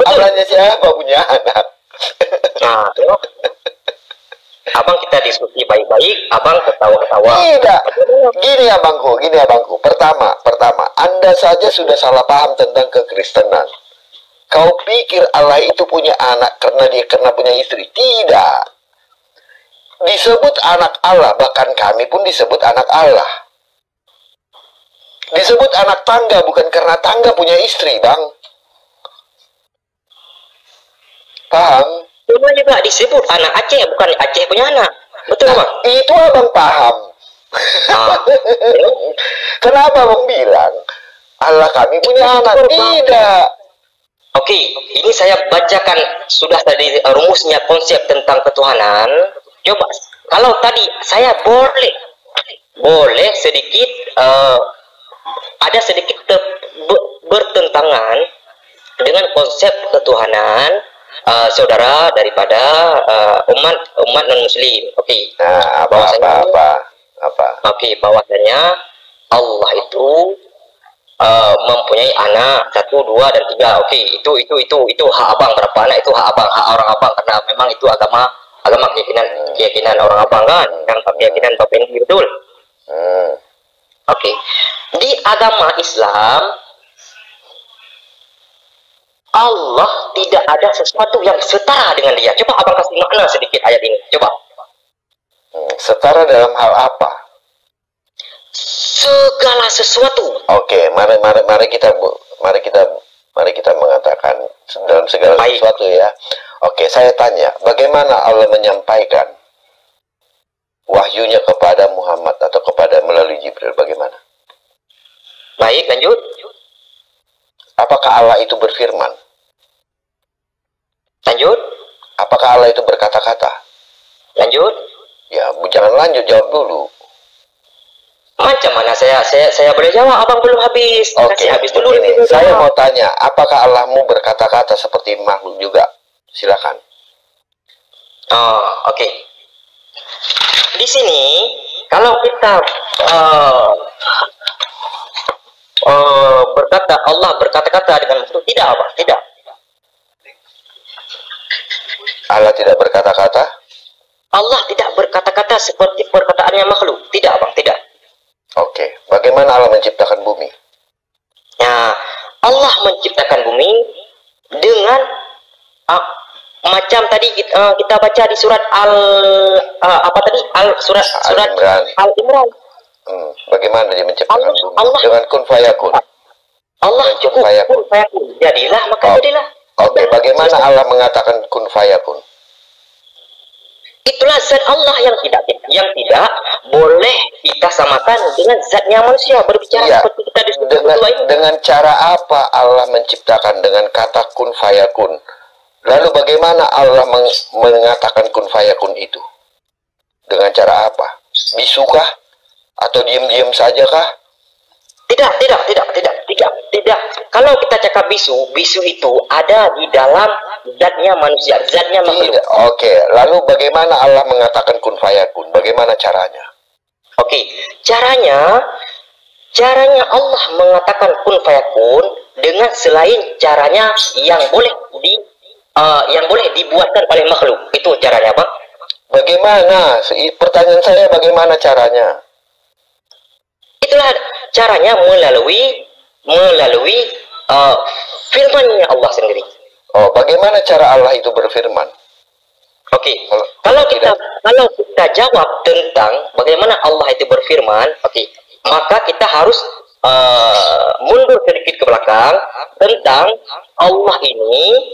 Abalnya siapa punya anak? Nah, abang kita diskusi baik-baik, abang ketawa-ketawa. Tidak. Gini abangku. Pertama, Anda saja sudah salah paham tentang kekristenan. Kau pikir Allah itu punya anak karena punya istri? Tidak. Disebut anak Allah, bahkan kami pun disebut anak Allah. Disebut anak tangga bukan karena tangga punya istri, Bang. Paham? Cuma juga disebut anak Aceh, bukan Aceh punya anak. Betul, Bang? Itu abang paham. Kenapa abang bilang Allah kami punya anak? Tidak. Oke, ini saya bacakan sudah tadi rumusnya konsep tentang ketuhanan. Coba, kalau tadi saya boleh sedikit ada sedikit bertentangan dengan konsep ketuhanan saudara daripada umat non muslim. Oke. Nah, apa? Oke, bahwasanya Allah itu mempunyai anak 1, 2, dan 3. Oke, itu hak abang. Berapa anak itu hak abang, hak orang abang, karena memang itu agama keyakinan orang abang kan, yang keyakinan Bapak ini betul. Oke. Di agama Islam Allah tidak ada sesuatu yang setara dengan dia. Coba abang kasih makna sedikit ayat ini. Coba. Setara dalam hal apa? Segala sesuatu. Oke, mari kita mengatakan dalam segala sesuatu ya. Oke, saya tanya, bagaimana Allah menyampaikan wahyunya kepada Muhammad atau kepada melalui Jibril? Bagaimana? Baik, lanjut. Apakah Allah itu berfirman? Lanjut. Apakah Allah itu berkata-kata? Lanjut. Ya, jangan lanjut, jawab dulu. Macam mana saya boleh jawab? Abang belum habis. Oke, habis dulu. Ini saya mau tanya, apakah Allahmu berkata-kata seperti makhluk juga? Silakan. Oh, oke. Di sini kalau kita berkata Allah berkata-kata dengan makhluk, tidak apa? Tidak. Allah tidak berkata-kata? Allah tidak berkata-kata seperti perkataannya makhluk. Tidak, Bang, tidak. Oke. Bagaimana Allah menciptakan bumi? Ya, Allah menciptakan bumi dengan macam tadi kita baca di surat surat Al-Imran. Bagaimana dia menciptakan bumi? Allah dengan kun fayakun. Allah cukup kun fayakun. Jadilah maka jadilah. Oke, bagaimana Allah mengatakan kun fayakun? Itulah zat Allah yang tidak boleh kita samakan dengan zatnya manusia berbicara seperti kita diskusi dengan cara apa Allah menciptakan dengan kata kun fayakun? Lalu bagaimana Allah mengatakan kun fayakun itu? Dengan cara apa? Bisukah? Atau diam-diam saja kah? Tidak. Tidak. Kalau kita cakap bisu, bisu itu ada di dalam zatnya manusia, zatnya makhluk. Tidak. Oke, lalu bagaimana Allah mengatakan kun fayakun? Bagaimana caranya? Oke, caranya Allah mengatakan kun fayakun dengan selain caranya yang boleh dibuatkan oleh makhluk. Itu caranya apa? Bagaimana? Pertanyaan saya bagaimana caranya? Itulah caranya melalui firman-Nya Allah sendiri. Oh, bagaimana cara Allah itu berfirman? Oke, kalau kita jawab tentang bagaimana Allah itu berfirman, oke, maka kita harus mundur sedikit ke belakang tentang Allah ini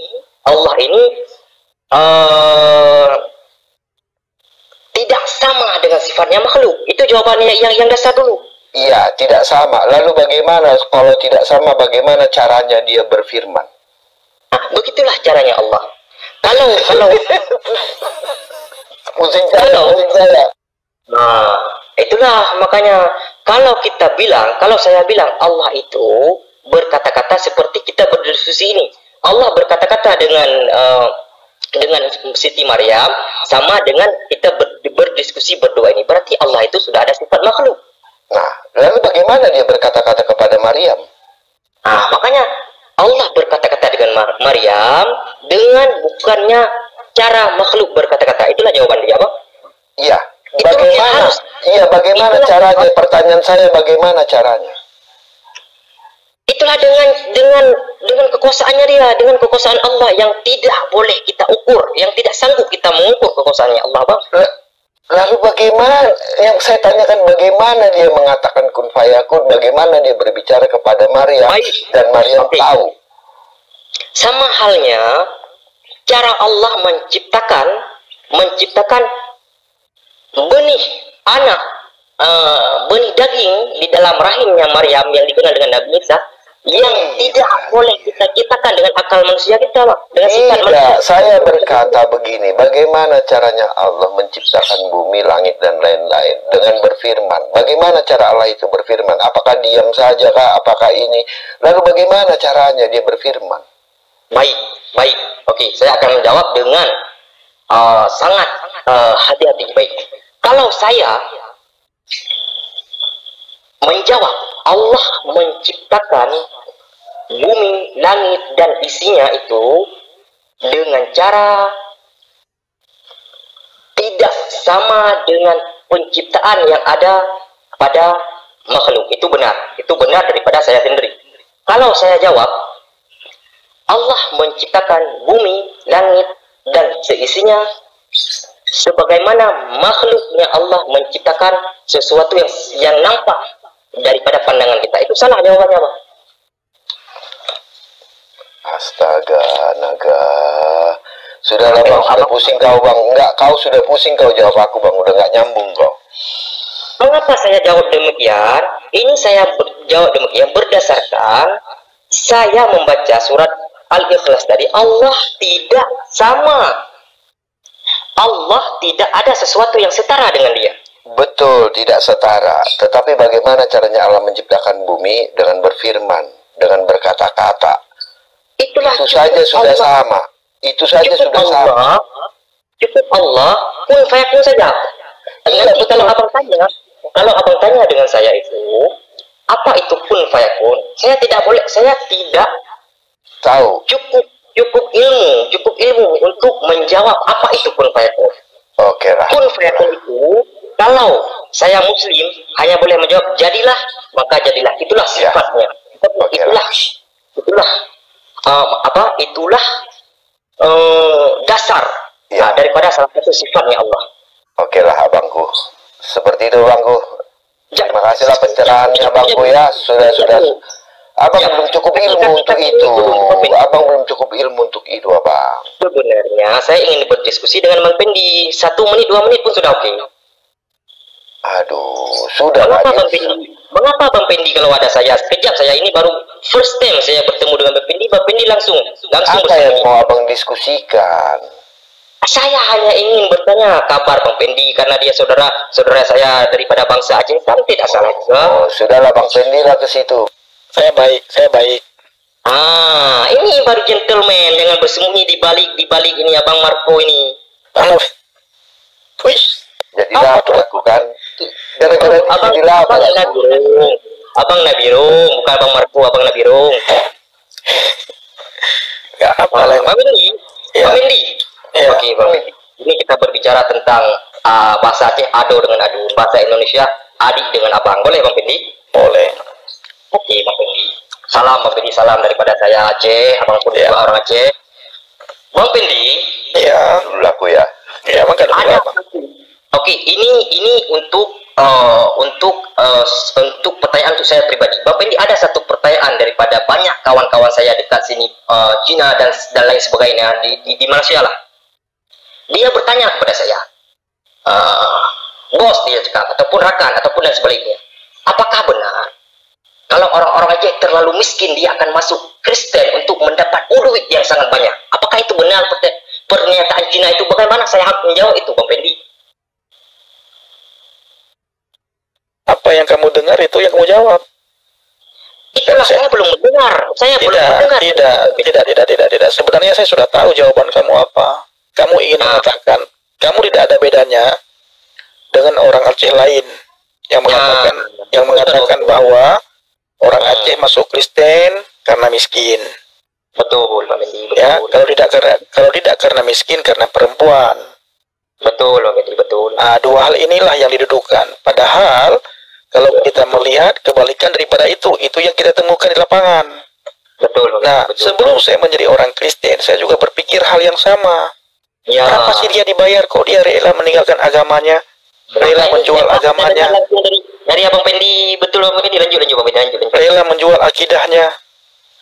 tidak sama dengan sifatnya makhluk. Itu jawabannya yang dasar dulu. Iya, tidak sama. Lalu bagaimana kalau tidak sama, bagaimana caranya dia berfirman? Nah, begitulah caranya Allah. Kalau Pusing saya. Nah, itulah makanya kalau saya bilang Allah itu berkata-kata seperti kita berdiskusi ini. Allah berkata-kata dengan Siti Maryam sama dengan kita berdiskusi berdoa ini. Berarti Allah itu sudah ada sifat makhluk. Nah, lalu bagaimana dia berkata-kata kepada Maryam? Nah, makanya Allah berkata-kata dengan Maryam dengan bukannya cara makhluk berkata-kata. Itulah jawaban dia, Bang. Iya. Bagaimana? Iya, bagaimana caranya? Pertanyaan saya bagaimana caranya? Itulah dengan kekuasaannya dia, dengan kekuasaan Allah yang tidak boleh kita ukur, yang tidak sanggup kita mengukur kekuasaannya Allah, Bang. Lalu bagaimana, yang saya tanyakan bagaimana dia mengatakan kun fayakun, bagaimana dia berbicara kepada Maryam dan Maryam tahu? Sama halnya cara Allah menciptakan benih anak, benih daging di dalam rahimnya Maryam yang dikenal dengan Nabi Isa, yang tidak boleh kita ciptakan dengan akal manusia kita, Pak. Dengan sifat manusia. Saya berkata begini, bagaimana caranya Allah menciptakan bumi, langit, dan lain-lain dengan berfirman? Bagaimana cara Allah itu berfirman? Apakah diam saja kah? Apakah ini? Lalu bagaimana caranya dia berfirman? Baik. Oke, saya akan menjawab dengan sangat hati-hati. Baik. Kalau saya menjawab Allah menciptakan bumi, langit, dan isinya itu dengan cara tidak sama dengan penciptaan yang ada pada makhluk. Itu benar daripada saya sendiri. Kalau saya jawab Allah menciptakan bumi, langit, dan seisinya sebagaimana makhluknya Allah menciptakan sesuatu yang nampak daripada pandangan kita. Itu salah jawabannya, Bang. Astaga, naga. Sudahlah, Bang, sudah pusing kau, Bang. Enggak, kau sudah pusing kau jawab aku, Bang. Udah enggak nyambung kau. Mengapa saya jawab demikian? Ini saya jawab demikian berdasarkan saya membaca surat Al-Ikhlas tadi. Allah tidak sama. Allah tidak ada sesuatu yang setara dengan dia. Betul, tidak setara. Tetapi bagaimana caranya Allah menciptakan bumi dengan berfirman, dengan berkata-kata? Itu saja sudah sama. Itu saja sudah sama. Cukup Allah, kun fayakun saja. Nanti kalau abang tanya dengan saya itu, apa itu kun fayakun? Saya tidak tahu. Cukup ilmu untuk menjawab apa itu kun fayakun. Oke lah. Kun fayakun itu, kalau saya Muslim hanya boleh menjawab jadilah, maka jadilah. Itulah sifatnya. Itulah dasar daripada salah satu sifatnya Allah. Oke lah, abangku. Seperti itu, abangku. Terima kasihlah pencerahannya, abangku ya. Sudah. Abang belum cukup ilmu untuk itu. Abang belum cukup ilmu untuk itu, abang. Sebenarnya saya ingin berdiskusi dengan Bang Pendi 1 menit, 2 menit pun sudah oke. Aduh, sudah. Mengapa Bang Pendi kalau ada saya sekejap, saya ini baru first time saya bertemu dengan Bang Pendi langsung apa yang mau abang diskusikan? Saya hanya ingin bertanya kabar Bang Pendi karena dia saudara saya daripada bangsa Aceh, kan tidak salah juga. Oh, sudahlah Bang Pendi lah ke situ. Saya baik. Ah, ini baru gentleman, jangan bersembunyi di balik ini Abang Marco ini. Halo. Wih, Jadi apa lapar aku kan. Gara-gara ini Abang jadi lapar aku. Nabirung. Abang Nabirung, bukan Abang Marco, Abang Nabirung. nggak apa lah. Bang Mendi, Ya. Bang Mendi. Ya. Oke, Bang Mendi. Ini kita berbicara tentang bahasa Aceh ado dengan adu, bahasa Indonesia adik dengan abang. Boleh Bang Mendi? Boleh. Oke, Bang Pendi. Salam, Bang Pendi. Salam daripada saya Aceh. Abang pun Ya. juga orang Aceh. Bang Pendi, Ya, Dulu aku ya. ya maka dulu ada. apa? Oke, ini untuk untuk pertanyaan untuk saya pribadi. Bang Pendi, ada satu pertanyaan daripada banyak kawan-kawan saya dekat sini, Cina dan lain sebagainya di Malaysia lah. Dia bertanya kepada saya, bos dia cakap, ataupun rakan, ataupun dan sebaliknya. Apakah benar kalau orang-orang Aceh terlalu miskin dia akan masuk Kristen untuk mendapat duit yang sangat banyak? Apakah itu benar pernyataan Cina itu? Bagaimana saya harus menjawab itu, Bang Pendi? Apa yang kamu dengar itu yang kamu jawab. Itulah saya belum mendengar. Saya belum mendengar. Tidak. Sebenarnya saya sudah tahu jawaban kamu apa. Kamu ingin mengatakan, kamu tidak ada bedanya dengan orang Aceh lain yang mengatakan bahwa orang Aceh masuk Kristen karena miskin. Betul, Pak Mendi, betul. Ya, kalau tidak karena miskin, karena perempuan. Betul, Pak Mendi, betul. Nah, dua hal inilah yang didudukan. Padahal kalau kita melihat kebalikan daripada itu yang kita temukan di lapangan. Betul, Pak Mendi, Nah, betul. sebelum saya menjadi orang Kristen, saya juga berpikir hal yang sama. Ya. Kenapa sih dia dibayar kok dia rela meninggalkan agamanya, rela menjual agamanya, dari Abang Pendi, betul Bang Pendi, lanjut Bang Pendi, lanjut. rela menjual akidahnya.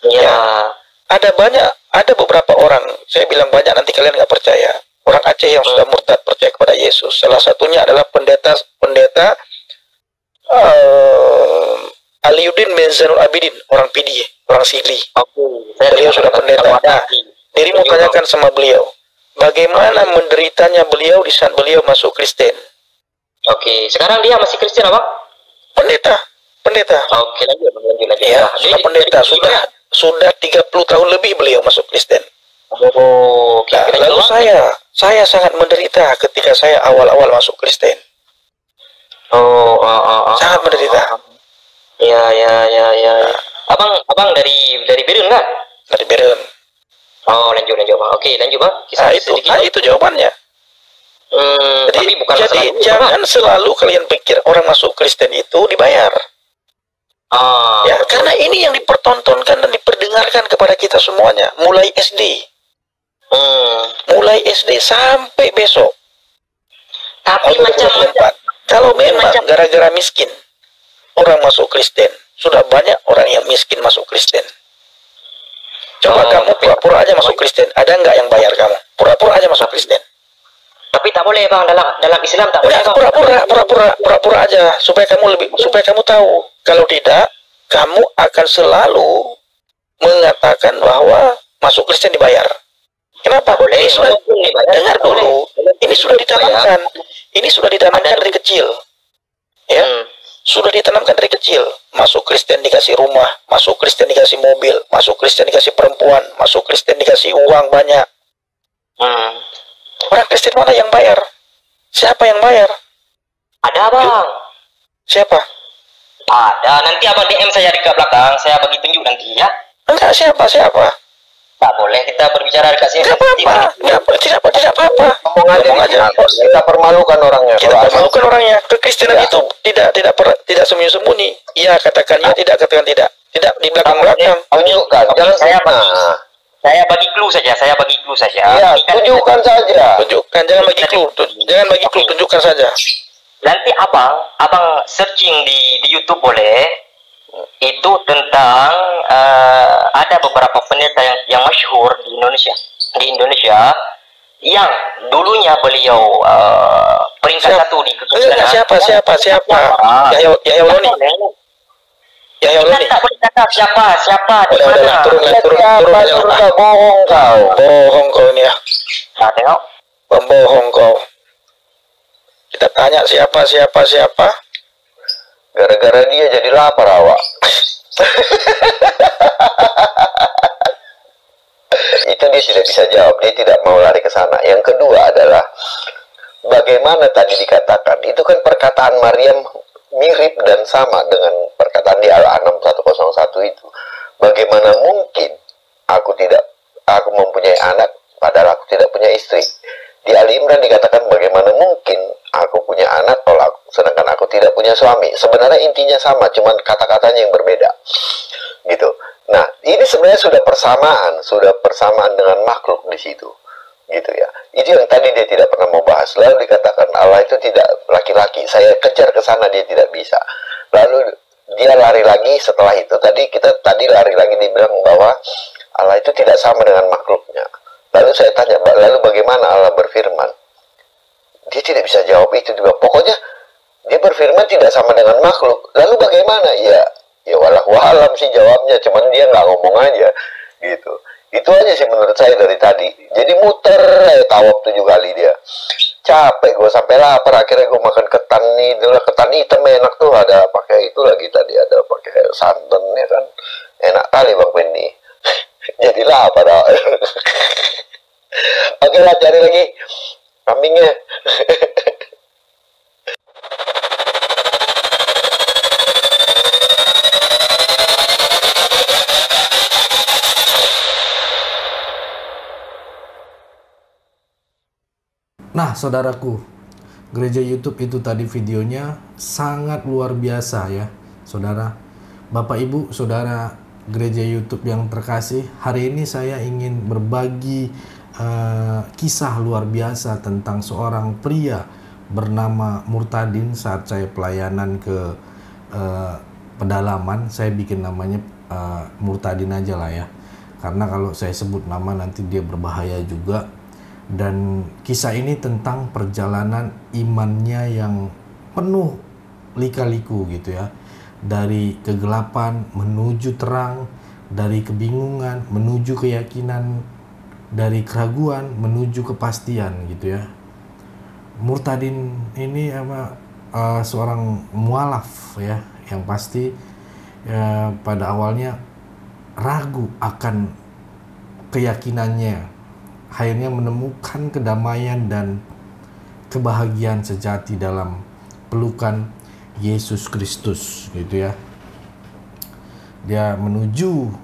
Ya. Ada beberapa orang, saya bilang banyak, nanti kalian nggak percaya. Orang Aceh yang sudah murtad percaya kepada Yesus. Salah satunya adalah pendeta Aliuddin bin Zainul Abidin, orang Pidi, orang Sigli. Beliau sudah pendeta. Nah, dirimu tanyakan sama beliau, bagaimana menderitanya beliau di saat beliau masuk Kristen. Oke, sekarang dia masih Kristen apa? Pendeta. Oke, lanjut. Ya, sudah pendeta, sudah 30 tahun lebih beliau masuk Kristen. Oh, oke. Nah, lalu saya sangat menderita ketika saya awal-awal masuk Kristen. Sangat menderita. Ya. Abang dari Birun kan? Dari Beren. Oh, lanjut Bang. Oke, lanjut Bang. Itu jawabannya. Tapi bukan jadi jangan selalu kalian pikir orang masuk Kristen itu dibayar. Ya, betul. karena ini yang dipertontonkan dan diperdengarkan kepada kita semuanya, mulai SD. Mulai SD sampai besok. Tapi macam-macam. Kalau memang gara-gara miskin orang masuk Kristen, sudah banyak orang yang miskin masuk Kristen. Coba kamu pura-pura aja masuk Kristen, ada nggak yang bayar kamu? Pura-pura aja masuk Kristen. Tapi tak boleh Bang, dalam Islam tak boleh. Pura-pura aja supaya kamu tahu. Kalau tidak, kamu akan selalu mengatakan bahwa masuk Kristen dibayar. Kenapa? Boleh. Ini sudah dengar dulu. Ini sudah ditanamkan. Ini sudah ditanamkan dari kecil. Ya. Sudah ditanamkan dari kecil. Masuk Kristen dikasih rumah, masuk Kristen dikasih mobil, masuk Kristen dikasih perempuan, masuk Kristen dikasih uang banyak. Orang Kristen mana yang bayar? Siapa yang bayar? Ada Bang. Siapa? Ada. Nanti Abang DM saya di belakang, saya bagi tunjuk nanti ya. Enggak, siapa? Tak boleh kita berbicara dekat sini. Tidak apa-apa. Ngomong aja. Kita permalukan orangnya. Kita permalukan orangnya. Kekristenan itu tidak sembunyi-sembunyi. Iya, katakan ya, tidak, katakan tidak. Tidak di belakang-belakang. Tunjukkan. Jangan Saya bagi clue saja. Iya, tunjukkan saja. Tunjukkan, jangan bagi clue. Tunjukkan saja. Nanti abang searching di YouTube boleh. Itu tentang ada beberapa pendeta yang masyhur di Indonesia yang dulunya beliau peringkat satu di kekristenan. Siapa? Yahya Uloni. Kita tak boleh kata siapa di mana. Turun. Bohong kau ini ya. Nah, tengok. Pembohong kau. Kita tanya siapa. Gara-gara dia jadi lapar awak. Itu dia tidak bisa jawab, dia tidak mau lari ke sana. Yang kedua adalah bagaimana tadi dikatakan, itu kan perkataan Maryam mirip dan sama dengan perkataan di Al-An'am 101 itu. Bagaimana mungkin aku mempunyai anak padahal aku tidak punya istri. Di Ali Imran dikatakan bagaimana mungkin aku punya anak sedangkan aku tidak punya suami. Sebenarnya intinya sama, cuman kata-katanya yang berbeda. Gitu. Nah, ini sebenarnya sudah persamaan dengan makhluk di situ. Gitu ya. Itu yang tadi dia tidak pernah mau bahas. Lalu dikatakan Allah itu tidak laki-laki. Saya kejar ke sana, dia tidak bisa. Lalu dia lari lagi setelah itu. Tadi lari lagi dibilang bahwa Allah itu tidak sama dengan makhluknya. Lalu saya tanya, lalu bagaimana Allah berfirman? Dia tidak bisa jawab itu juga. Pokoknya dia berfirman tidak sama dengan makhluk. Lalu bagaimana? Ya walau alam sih jawabnya, cuman dia nggak ngomong aja gitu. Itu aja sih menurut saya dari tadi. Jadi muter tawaf 7 kali dia. Capek gue sampai lapar, akhirnya gue makan ketan nih. Dulu ketan hitam enak tuh, ada pakai itu lagi tadi, ada pakai santan ya kan. Enak kali Bang Pendi. Jadi lapar. Oke lah, cari lagi kambingnya. Nah, saudaraku, gereja YouTube itu tadi videonya sangat luar biasa ya, saudara. Bapak, Ibu, saudara gereja YouTube yang terkasih, hari ini saya ingin berbagi kisah luar biasa tentang seorang pria bernama Murtadin. Saat saya pelayanan ke pedalaman, saya bikin namanya Murtadin aja lah ya, karena kalau saya sebut nama nanti dia berbahaya juga. Dan kisah ini tentang perjalanan imannya yang penuh lika-liku gitu ya, dari kegelapan menuju terang, dari kebingungan menuju keyakinan, dari keraguan menuju kepastian gitu ya. Murtadin ini seorang mualaf ya, yang pasti pada awalnya ragu akan keyakinannya, akhirnya menemukan kedamaian dan kebahagiaan sejati dalam pelukan Yesus Kristus gitu ya. Dia menuju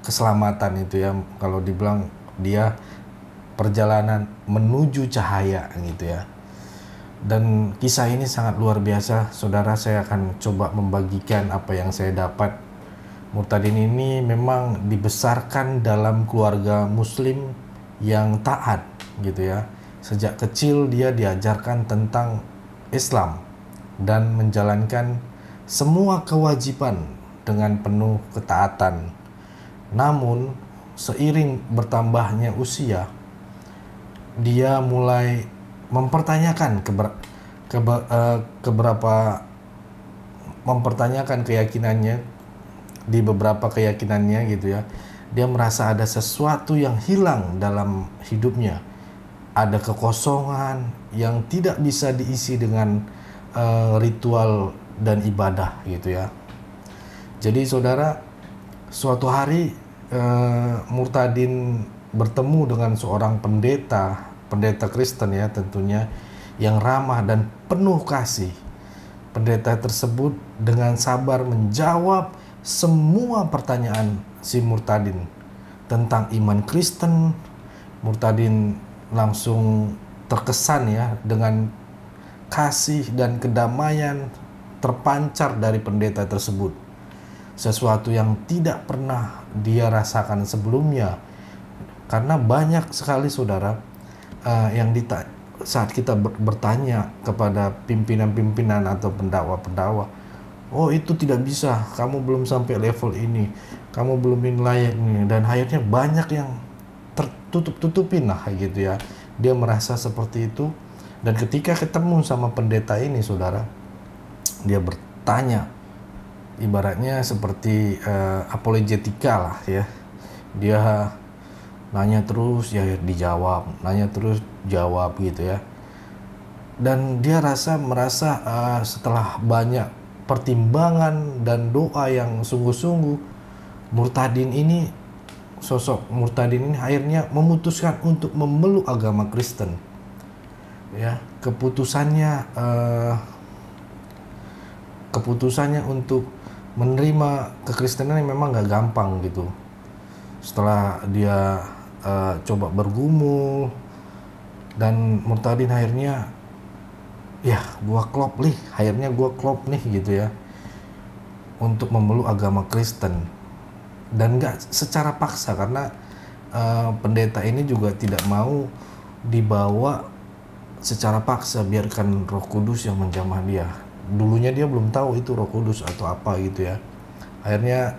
keselamatan itu ya, kalau dibilang dia perjalanan menuju cahaya gitu ya. Dan kisah ini sangat luar biasa, saudara. Saya akan coba membagikan apa yang saya dapat. Murtadin ini memang dibesarkan dalam keluarga muslim yang taat gitu ya. Sejak kecil dia diajarkan tentang Islam dan menjalankan semua kewajiban dengan penuh ketaatan. Namun seiring bertambahnya usia, dia mulai mempertanyakan mempertanyakan keyakinannya. Di beberapa keyakinannya gitu ya, dia merasa ada sesuatu yang hilang dalam hidupnya. Ada kekosongan yang tidak bisa diisi dengan ritual dan ibadah gitu ya. Jadi saudara, suatu hari Murtadin bertemu dengan seorang pendeta Kristen ya tentunya, yang ramah dan penuh kasih. Pendeta tersebut dengan sabar menjawab semua pertanyaan si Murtadin tentang iman Kristen. Murtadin langsung terkesan ya dengan kasih dan kedamaian terpancar dari pendeta tersebut. Sesuatu yang tidak pernah dia rasakan sebelumnya. Karena banyak sekali saudara saat kita bertanya kepada pimpinan-pimpinan atau pendakwa-pendakwa, oh itu tidak bisa, kamu belum sampai level ini, kamu belum layak ini, dan akhirnya banyak yang tertutup-tutupin lah gitu ya. Dia merasa seperti itu. Dan ketika ketemu sama pendeta ini saudara, dia bertanya, ibaratnya seperti apologetika lah ya. Dia nanya terus ya dijawab, nanya terus jawab gitu ya. Dan dia merasa setelah banyak pertimbangan dan doa yang sungguh-sungguh, sosok Murtadin ini akhirnya memutuskan untuk memeluk agama Kristen. Ya, keputusannya untuk menerima kekristenan yang memang gak gampang gitu. Setelah dia coba bergumul, dan Murtadin akhirnya gua klop nih gitu ya, untuk memeluk agama Kristen. Dan gak secara paksa, karena pendeta ini juga tidak mau dibawa secara paksa, biarkan Roh Kudus yang menjamah dia. Dulunya dia belum tahu itu Roh Kudus atau apa gitu ya. Akhirnya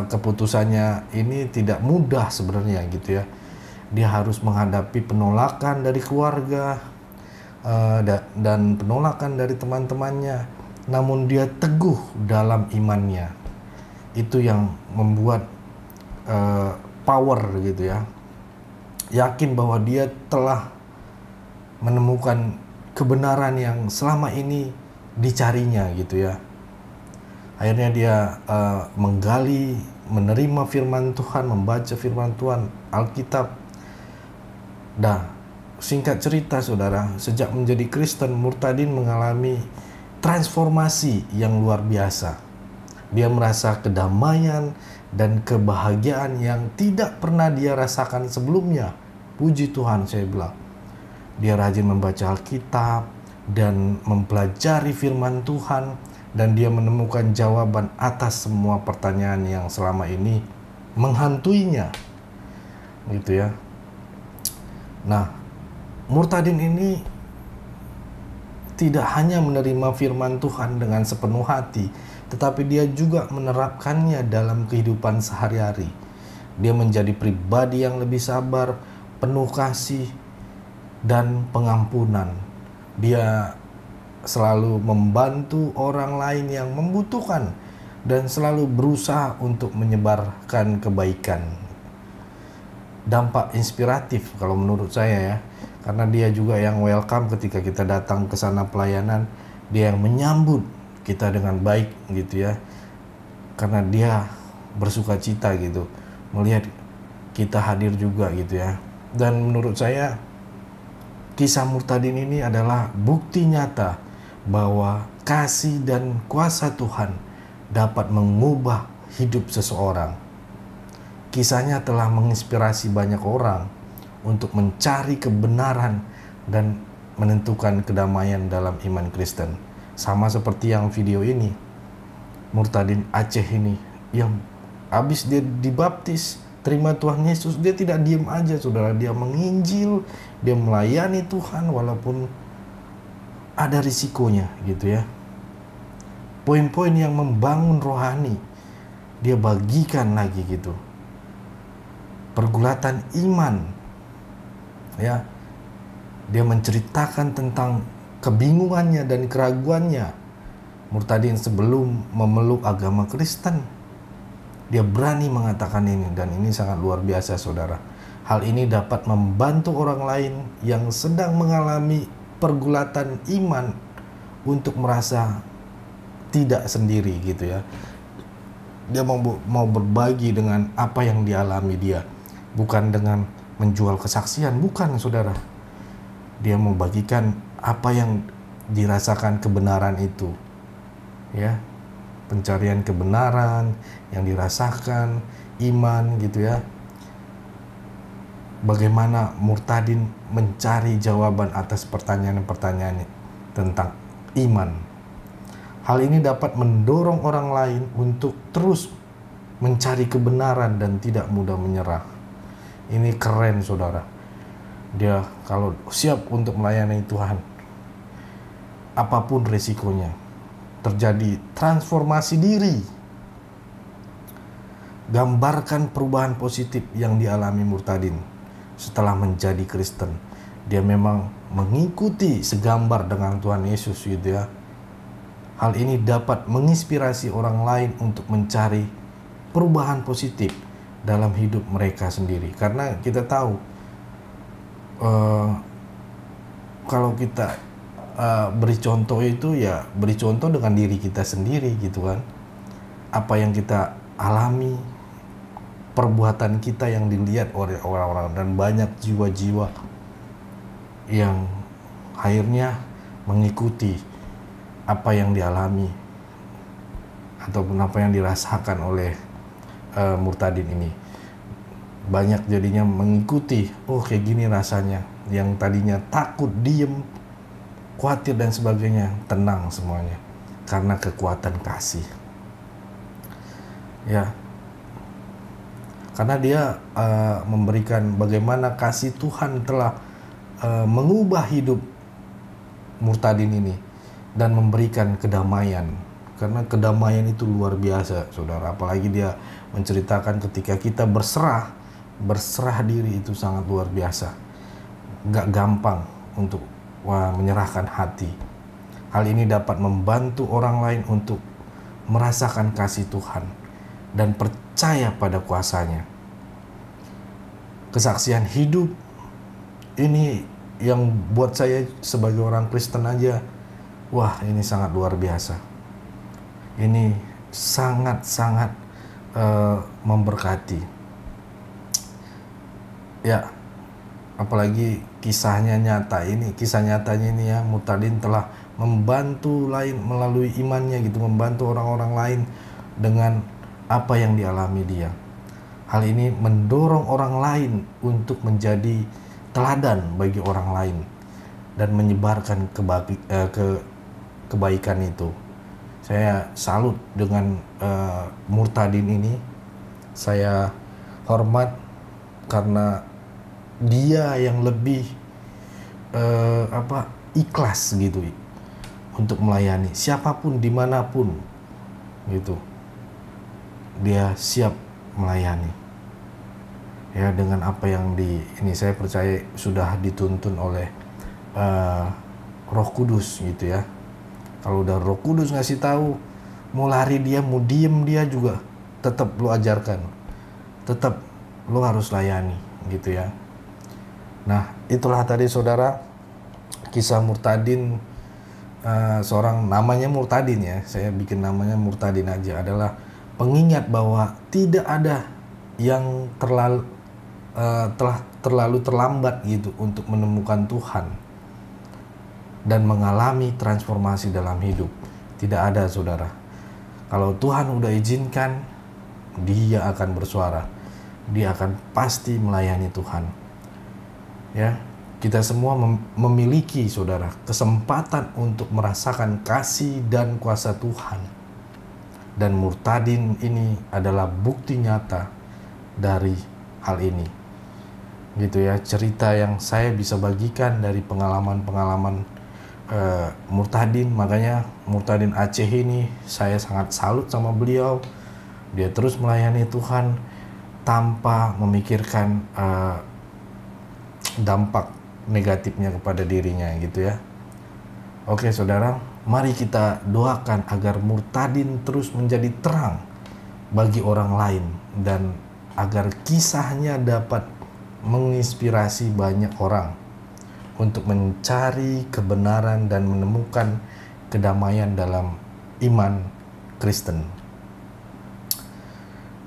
keputusannya ini tidak mudah sebenarnya gitu ya. Dia harus menghadapi penolakan dari keluarga dan penolakan dari teman-temannya, namun dia teguh dalam imannya. Itu yang membuat power gitu ya, yakin bahwa dia telah menemukan kebenaran yang selama ini dicarinya gitu ya. Akhirnya dia menggali, menerima firman Tuhan, membaca firman Tuhan, Alkitab. Nah, singkat cerita saudara, sejak menjadi Kristen, Murtadin mengalami transformasi yang luar biasa. Dia merasa kedamaian dan kebahagiaan yang tidak pernah dia rasakan sebelumnya. Puji Tuhan, saya bilang. Dia rajin membaca Alkitab dan mempelajari firman Tuhan, dan dia menemukan jawaban atas semua pertanyaan yang selama ini menghantuinya gitu ya. Nah, Murtadin ini tidak hanya menerima firman Tuhan dengan sepenuh hati, tetapi dia juga menerapkannya dalam kehidupan sehari-hari. Dia menjadi pribadi yang lebih sabar, penuh kasih dan pengampunan. Dia selalu membantu orang lain yang membutuhkan dan selalu berusaha untuk menyebarkan kebaikan. Dampak inspiratif kalau menurut saya ya, karena dia juga yang welcome ketika kita datang ke sana pelayanan, dia yang menyambut kita dengan baik gitu ya, karena dia bersuka cita gitu melihat kita hadir juga gitu ya. Dan menurut saya kisah Murtadin ini adalah bukti nyata bahwa kasih dan kuasa Tuhan dapat mengubah hidup seseorang. Kisahnya telah menginspirasi banyak orang untuk mencari kebenaran dan menentukan kedamaian dalam iman Kristen. Sama seperti yang video ini, Murtadin Aceh ini, yang habis dia dibaptis, terima Tuhan Yesus, dia tidak diam aja saudara, dia menginjil, dia melayani Tuhan walaupun ada risikonya gitu ya. Poin-poin yang membangun rohani dia bagikan lagi gitu. Pergulatan iman ya. Dia menceritakan tentang kebingungannya dan keraguannya Murtadin sebelum memeluk agama Kristen. Dia berani mengatakan ini, dan ini sangat luar biasa saudara. Hal ini dapat membantu orang lain yang sedang mengalami pergulatan iman untuk merasa tidak sendiri gitu ya. Dia mau berbagi dengan apa yang dialami dia, bukan dengan menjual kesaksian, bukan saudara. Dia mau bagikan apa yang dirasakan kebenaran itu ya, pencarian kebenaran yang dirasakan, iman gitu ya. Bagaimana Murtadin mencari jawaban atas pertanyaan-pertanyaan tentang iman. Hal ini dapat mendorong orang lain untuk terus mencari kebenaran dan tidak mudah menyerah. Ini keren saudara. Dia kalau siap untuk melayani Tuhan, apapun resikonya, terjadi transformasi diri. Gambarkan perubahan positif yang dialami Murtadin setelah menjadi Kristen. Dia memang mengikuti segambar dengan Tuhan Yesus gitu ya. Hal ini dapat menginspirasi orang lain untuk mencari perubahan positif dalam hidup mereka sendiri. Karena kita tahu kalau kita beri contoh itu ya beri contoh dengan diri kita sendiri gitu kan. Apa yang kita alami, perbuatan kita yang dilihat oleh orang-orang, dan banyak jiwa-jiwa yang akhirnya mengikuti apa yang dialami ataupun apa yang dirasakan oleh murtadin ini. Banyak jadinya mengikuti, oh kayak gini rasanya. Yang tadinya takut, diem, khawatir dan sebagainya, tenang semuanya karena kekuatan kasih. Ya, karena dia memberikan bagaimana kasih Tuhan telah mengubah hidup murtadin ini dan memberikan kedamaian. Karena kedamaian itu luar biasa, saudara. Apalagi dia menceritakan ketika kita berserah diri itu sangat luar biasa. Gak gampang untuk menyerahkan hati. Hal ini dapat membantu orang lain untuk merasakan kasih Tuhan dan percaya pada kuasanya. Kesaksian hidup ini yang buat saya sebagai orang Kristen aja, wah ini sangat luar biasa. Ini sangat-sangat memberkati. Ya, apalagi kisah nyatanya ini ya, murtadin telah membantu lain melalui imannya gitu, membantu orang-orang lain dengan apa yang dialami dia. Hal ini mendorong orang lain untuk menjadi teladan bagi orang lain dan menyebarkan kebaikan itu. Saya salut dengan murtadin ini. Saya hormat karena dia yang lebih ikhlas gitu untuk melayani siapapun dimanapun gitu. Dia siap melayani ya dengan apa yang ini saya percaya sudah dituntun oleh Roh Kudus gitu ya. Kalau udah Roh Kudus ngasih tahu, mau lari dia, mau diem dia juga tetap lo ajarkan, tetap lo harus layani gitu ya. Nah, itulah tadi saudara kisah murtadin, seorang namanya murtadin ya, saya bikin namanya murtadin aja, adalah pengingat bahwa tidak ada yang terlalu terlambat gitu untuk menemukan Tuhan dan mengalami transformasi dalam hidup. Tidak ada saudara. Kalau Tuhan udah izinkan, dia akan bersuara, dia akan pasti melayani Tuhan. Ya, kita semua memiliki saudara kesempatan untuk merasakan kasih dan kuasa Tuhan. Dan murtadin ini adalah bukti nyata dari hal ini. Gitu ya, cerita yang saya bisa bagikan dari pengalaman-pengalaman murtadin. Makanya murtadin Aceh ini saya sangat salut sama beliau. Dia terus melayani Tuhan tanpa memikirkan dampak negatifnya kepada dirinya gitu ya. Oke saudara, mari kita doakan agar murtadin terus menjadi terang bagi orang lain dan agar kisahnya dapat menginspirasi banyak orang untuk mencari kebenaran dan menemukan kedamaian dalam iman Kristen.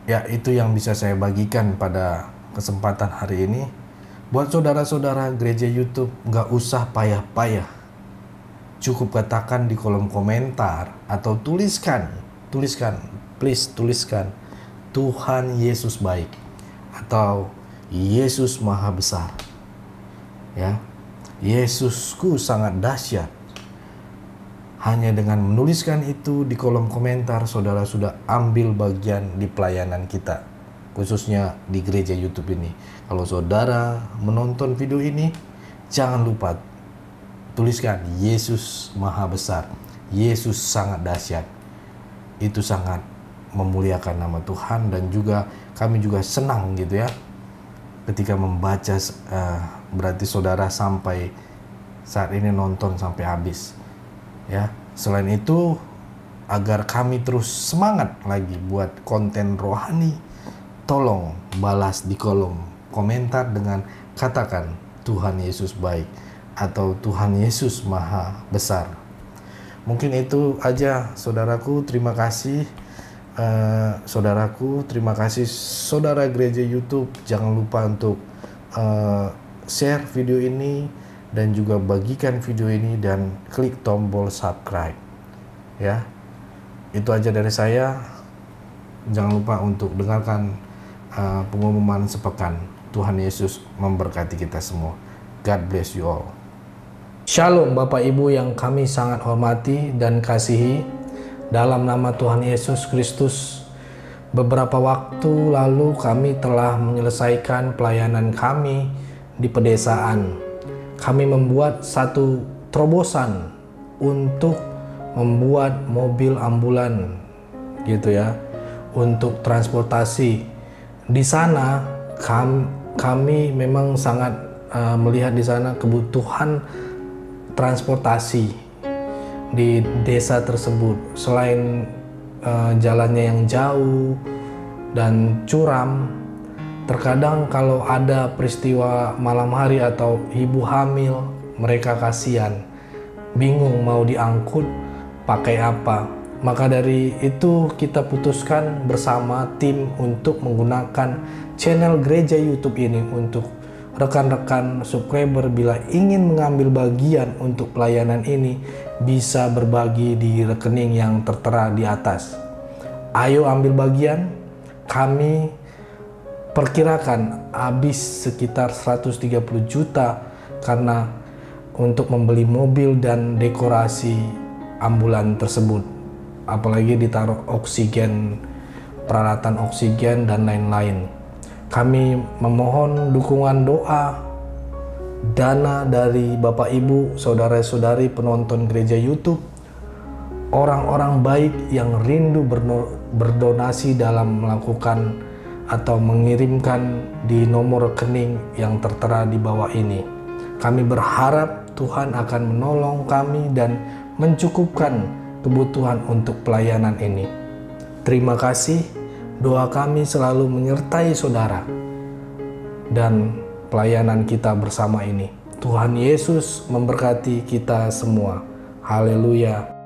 Ya, itu yang bisa saya bagikan pada kesempatan hari ini. Buat saudara-saudara gereja YouTube, gak usah payah-payah. Cukup katakan di kolom komentar atau tuliskan, please tuliskan, Tuhan Yesus baik atau Yesus maha besar. Ya, Yesusku sangat dahsyat. Hanya dengan menuliskan itu di kolom komentar, saudara sudah ambil bagian di pelayanan kita, khususnya di gereja YouTube ini. Kalau saudara menonton video ini, jangan lupa tuliskan Yesus maha besar, Yesus sangat dahsyat. Itu sangat memuliakan nama Tuhan, dan juga kami juga senang gitu ya ketika membaca. Berarti saudara sampai saat ini nonton sampai habis ya. Selain itu, agar kami terus semangat lagi buat konten rohani, tolong balas di kolom komentar dengan katakan Tuhan Yesus baik atau Tuhan Yesus Maha Besar. Mungkin itu aja saudaraku. Terima kasih saudaraku, terima kasih saudara gereja YouTube. Jangan lupa untuk share video ini dan juga bagikan video ini dan klik tombol subscribe ya. Itu aja dari saya. Jangan lupa untuk dengarkan pengumuman sepekan. Tuhan Yesus memberkati kita semua. God bless you all. Shalom Bapak Ibu yang kami sangat hormati dan kasihi. Dalam nama Tuhan Yesus Kristus, beberapa waktu lalu kami telah menyelesaikan pelayanan kami di pedesaan. Kami membuat satu terobosan untuk membuat mobil ambulan gitu ya, untuk transportasi. Di sana kami memang sangat melihat di sana kebutuhan transportasi di desa tersebut. Selain jalannya yang jauh dan curam, terkadang kalau ada peristiwa malam hari atau ibu hamil, mereka kasihan, bingung mau diangkut pakai apa. Maka dari itu kita putuskan bersama tim untuk menggunakan channel gereja YouTube ini untuk rekan-rekan subscriber bila ingin mengambil bagian untuk pelayanan ini bisa berbagi di rekening yang tertera di atas. Ayo ambil bagian. Kami perkirakan habis sekitar 130 juta karena untuk membeli mobil dan dekorasi ambulan tersebut. Apalagi ditaruh oksigen, peralatan oksigen dan lain-lain. Kami memohon dukungan doa, dana dari Bapak Ibu, saudara-saudari penonton gereja YouTube, orang-orang baik yang rindu berdonasi dalam melakukan atau mengirimkan di nomor rekening yang tertera di bawah ini. Kami berharap Tuhan akan menolong kami dan mencukupkan kebutuhan untuk pelayanan ini. Terima kasih. Doa kami selalu menyertai saudara dan pelayanan kita bersama ini. Tuhan Yesus memberkati kita semua. Haleluya.